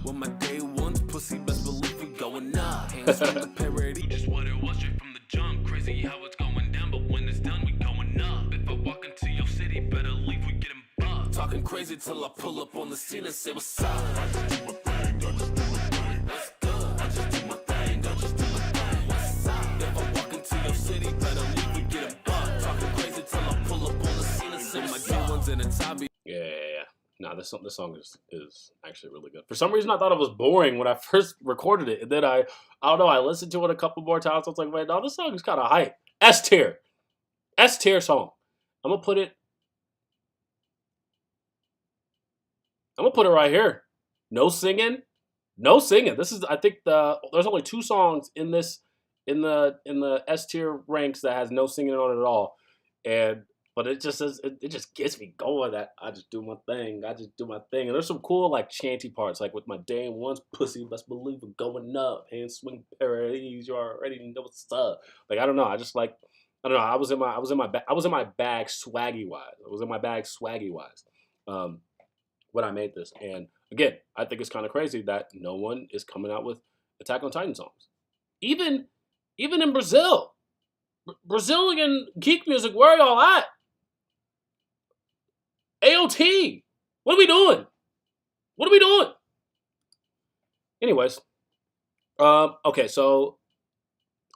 Speaker 2: When my day one's pussy, best believe we going up. Hands from the parody, just what it was straight from the jump. Crazy how it's going down, but when it's done, we going up. If I walk into your city, better leave, we getting bugged. Talking crazy till I pull up on the scene and say what's up. I just do my thing, don't just do my thing. What's good? I just do my thing, don't just do my thing. What's up? If I walk into your city, better leave, we getting bugged. Talking crazy till I pull up on the scene and say my day one's in its hobby.
Speaker 1: Yeah. No, this song is actually really good. For some reason, I thought it was boring when I first recorded it. And then I don't know, I listened to it a couple more times. I was like, wait, no, this song is kind of hype. S tier song. I'm going to put it right here. No singing. This is, I think there's only 2 songs in this, in the S tier ranks that has no singing on it at all. But it just says, it just gets me going that I just do my thing. And there's some cool, like, chanty parts, like with my day one's pussy, best believe we're going up. Hands swing parodies, you already know what's up. Like, I don't know. I just like, I don't know. I was in my bag swaggy wise. When I made this. And again, I think it's kind of crazy that no one is coming out with Attack on Titan songs. Even in Brazil. Brazilian geek music, where are y'all at? AOT, what are we doing? Anyways, okay, so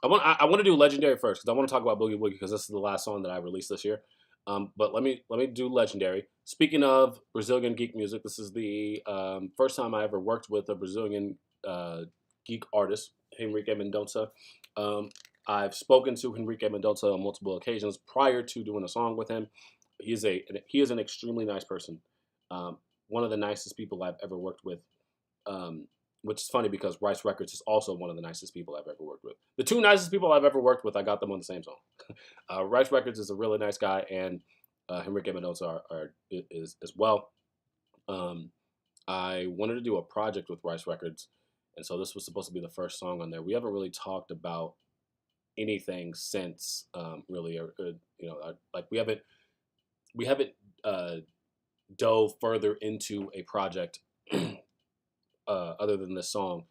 Speaker 1: I want to do Legendary first because I want to talk about Boogie Woogie because this is the last song that I released this year. But let me do Legendary. Speaking of Brazilian geek music, this is the first time I ever worked with a Brazilian geek artist, Henrique Mendonça. I've spoken to Henrique Mendonça on multiple occasions prior to doing a song with him. He is an extremely nice person. One of the nicest people I've ever worked with. Which is funny because Rice Records is also one of the nicest people I've ever worked with. The 2 nicest people I've ever worked with, I got them on the same song. Rice Records is a really nice guy, and Henrique Mendonça is as well. I wanted to do a project with Rice Records, and so this was supposed to be the first song on there. We haven't really talked about anything since, really, like we haven't dove further into a project other than this song,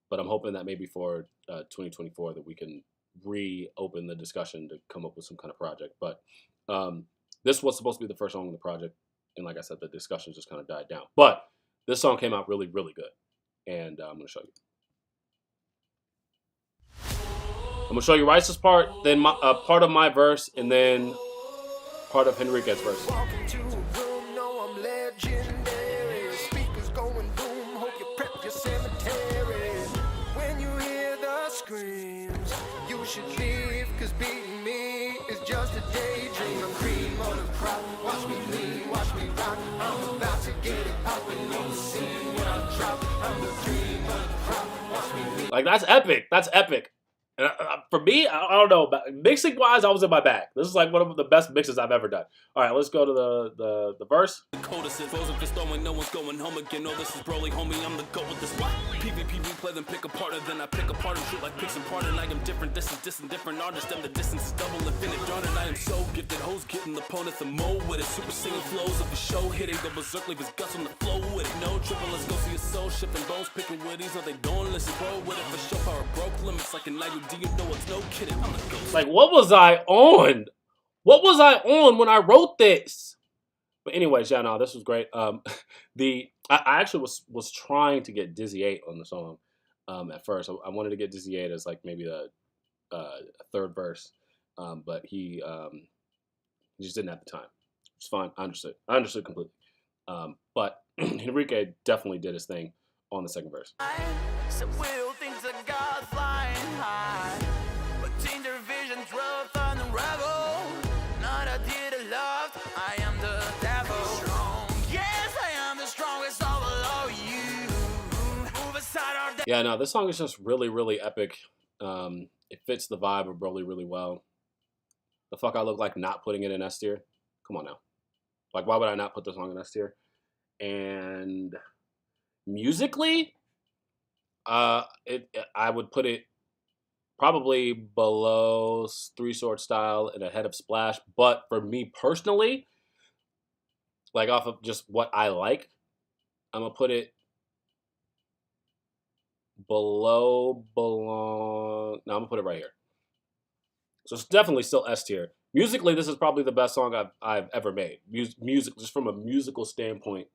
Speaker 1: but I'm hoping that maybe for 2024 that we can reopen the discussion to come up with some kind of project. But this was supposed to be the first song in the project, and like I said, the discussion just kind of died down. But this song came out really, really good, and I'm going to show you. I'm going to show you Rice's part, then part of my verse, and then part of Henrique's verse.
Speaker 3: Walking to a room, know I'm legendary. Speakers going boom, hope you prep your cemetery. When you hear the screams, you should leave, cause beating me is just a daydream. I'm cream of the crop, watch me lean, watch me rock. I'm about to get it poppin' on the scene when I drop. I'm the cream of the crop, watch me lean.
Speaker 1: Like, that's epic. And for me, I don't know, mixing wise, I was in my bag. This is like one of the best mixes I've ever done. All right, let's go to the verse.
Speaker 2: Frozen fist throwing, no one's going home again. No, this is Broly, homie. I'm the goat with this. What? PvP replay, then pick apart, and then I pick apart and shoot like picks and part. And I am different. This is different artist. And the distance is double infinite. Darn it, I am so gifted. Hoes getting the opponent the mold with it. Super singing flows of the show, hitting the berserk, leave his guts on the flow with it. No triple, let's go see a soul shifting bones, picking woodies, no they don't listen. Bro, with it for sure, power broke limits like a night. Do you know it's no kidding? I'm a ghost.
Speaker 1: Like, what was I on? What was I on when I wrote this? But anyways, yeah, no, this was great. I actually was trying to get Dizzy 8 on the song at first. I wanted to get Dizzy 8 as like maybe the third verse, but he just didn't have the time. It's fine. I understood. I understood completely. But Enrique definitely did his thing on the second verse.
Speaker 3: Some will think the God flying high, but change their vision, rough and rebel. Not a deed of love, I am the devil. Strong, yes, I am the strongest all below you. Move aside our
Speaker 1: Yeah, no, this song is just really, really epic. It fits the vibe of Broly really well. The fuck I look like not putting it in S tier? Come on now. Like, why would I not put this song in S tier? And musically, I would put it probably below Three Sword Style and ahead of Splash. But for me personally, like off of just what I like, I'm gonna put it below No, I'm gonna put it right here. So it's definitely still S tier. Musically, this is probably the best song I've ever made. Music, just from a musical standpoint,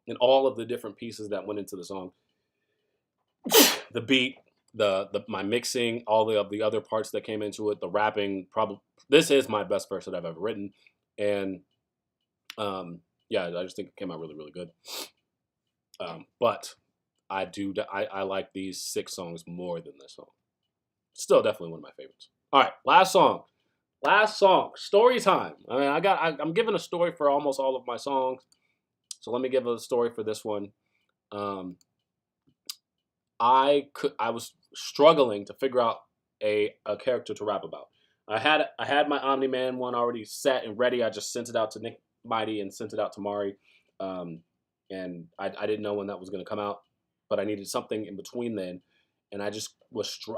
Speaker 1: and all of the different pieces that went into the song. The beat, my mixing, all of the other parts that came into it, the rapping. Probably this is my best verse that I've ever written, and yeah, I just think it came out really, really good. But I like these 6 songs more than this song. Still definitely one of my favorites. All right, last song, story time. I mean, I'm giving a story for almost all of my songs, so let me give a story for this one. I was struggling to figure out a character to rap about. I had my Omni-Man one already set and ready. I just sent it out to Nick Mighty and sent it out to Mari, and I didn't know when that was going to come out, but I needed something in between then, and I just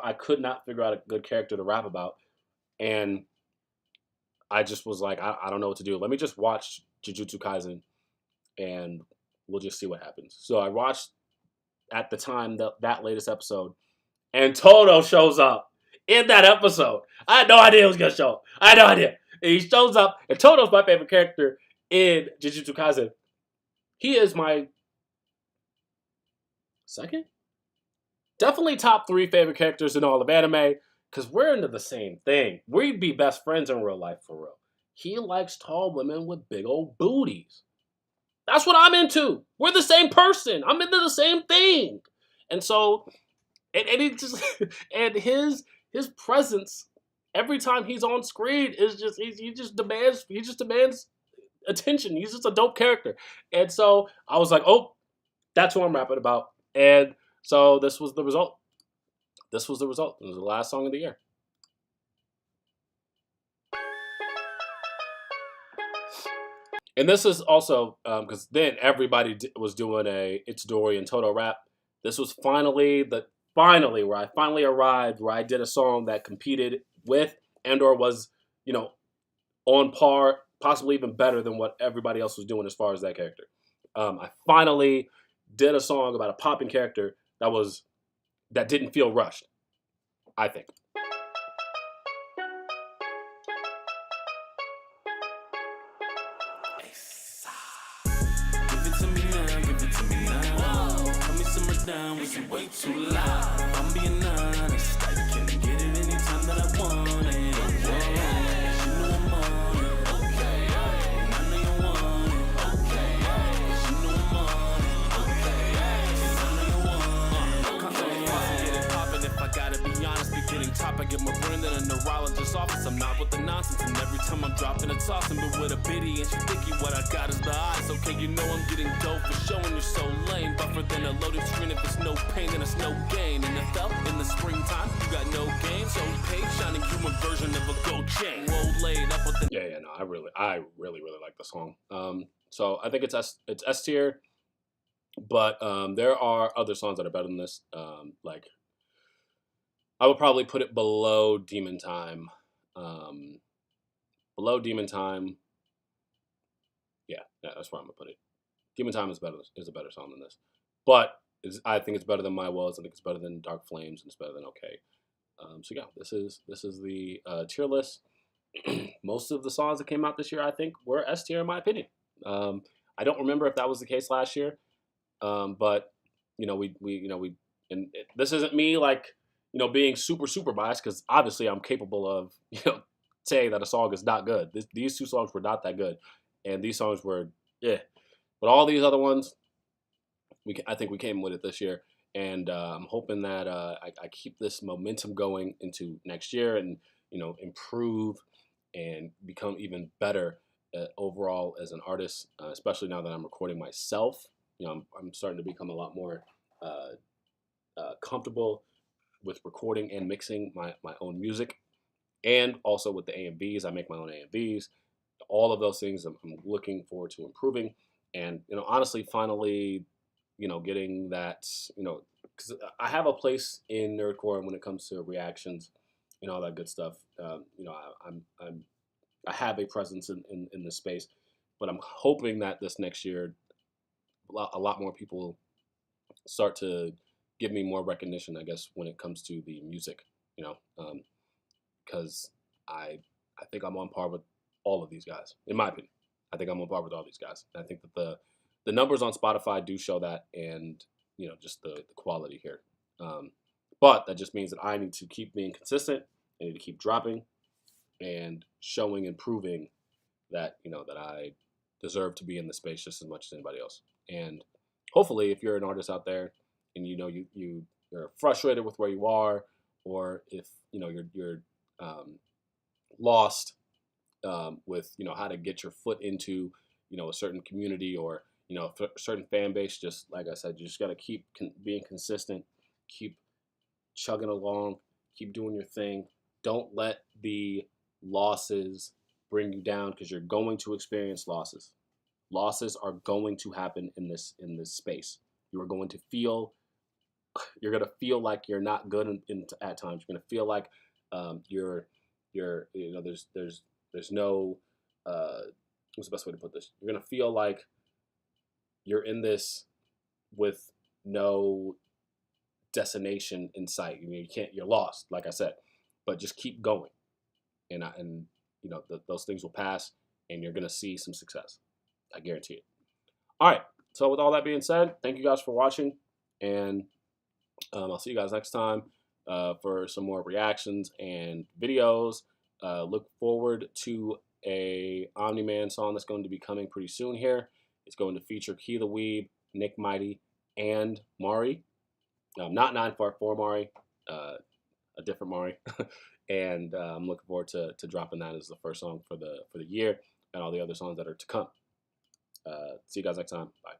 Speaker 1: I could not figure out a good character to rap about, and I just was like, I don't know what to do. Let me just watch Jujutsu Kaisen, and we'll just see what happens. So I watched at the time that latest episode, and Toto shows up in that episode. I had no idea he was gonna show up. I had no idea. And he shows up, and Toto's my favorite character in Jujutsu Kaisen. He is my second, definitely top 3 favorite characters in all of anime, because we're into the same thing. We'd be best friends in real life, for real. He likes tall women with big old booties. That's what I'm into. We're the same person. I'm into the same thing. And so, and he just, and his presence every time he's on screen is just, he just demands attention. He's just a dope character. And so I was like, oh, that's who I'm rapping about. And so this was the result. This was the result. It was the last song of the year. And this is also, because then everybody was doing a Itadori and Toto rap. This was finally where I finally arrived, where I did a song that competed with and/or was, on par, possibly even better than what everybody else was doing as far as that character. I finally did a song about a popping character that didn't feel rushed, I think.
Speaker 2: Give it to me now, give it to me now. Tell me simmer down, we can wait too loud. I'm being honest, I can get it anytime that I want it. Okay, you know I'm on it. Okay, and I know you want it. Okay, you know I'm on it. Okay, and I know you want it. Constantly fussing, get it poppin'. If I gotta be honest, be getting top. I get more brain than a neurologist's office. I'm not with the nonsense, and every time I'm dropping a tossing, but with a biddy, and she thinking what I got is the eyes. Okay, you know I'm getting dope for showing you're so lame. Buffer than a loaded screen. If it's no pain, then it's no gain. And if felt in the springtime, you got no game. So page shining human version of a gold chain. Roll laid up with the
Speaker 1: No, I really like the song. So I think it's S tier, but there are other songs that are better than this. Like I would probably put it below Demon Time. Below Demon Time. Yeah, that's where I'm gonna put it. Demon Time is a better song than this. but I think it's better than My Wells. I think it's better than Dark Flames, and it's better than Okay. So yeah, this is the tier list. Most of the songs that came out this year, I think, were S tier in my opinion. I don't remember if that was the case last year, but this isn't me like being super biased, because obviously I'm capable of saying that a song is not good. These two songs were not that good, and these songs were but all these other ones, I think we came with it this year, and I'm hoping that I keep this momentum going into next year, and improve and become even better overall as an artist, especially now that I'm recording myself. I'm starting to become a lot more comfortable with recording and mixing my own music, and also with the A&Bs. I make my own A&Bs. All of those things I'm looking forward to improving, and honestly, finally, getting that, because I have a place in nerdcore when it comes to reactions, all that good stuff. I have a presence in this space, but I'm hoping that this next year, a lot more people start to give me more recognition, I guess, when it comes to the music, because I think I'm on par with all of these guys, in my opinion. I think I'm on par with all these guys. And I think that the numbers on Spotify do show that, and just the quality here. But that just means that I need to keep being consistent. I need to keep dropping and showing and proving that that I deserve to be in the space just as much as anybody else. And hopefully, if you're an artist out there and you're frustrated with where you are, or if you're lost with how to get your foot into a certain community, or a certain fan base, just like I said, you just got to keep being consistent, keep chugging along, keep doing your thing. Don't let the losses bring you down, because you're going to experience losses. Losses are going to happen in this space. You're going to feel like you're not good at times. You're going to feel like you're there's no what's the best way to put this? You're going to feel like you're in this with no destination in sight. You're lost, like I said, but just keep going, and those things will pass, and you're gonna see some success. I guarantee it. All right. So with all that being said, thank you guys for watching, and I'll see you guys next time for some more reactions and videos. Look forward to a Omni-Man song that's going to be coming pretty soon here. It's going to feature Key the Weeb, Nick Mighty, and Mari. Not 944 Mari, a different Mari. And I'm looking forward to dropping that as the first song for the year, and all the other songs that are to come. See you guys next time. Bye.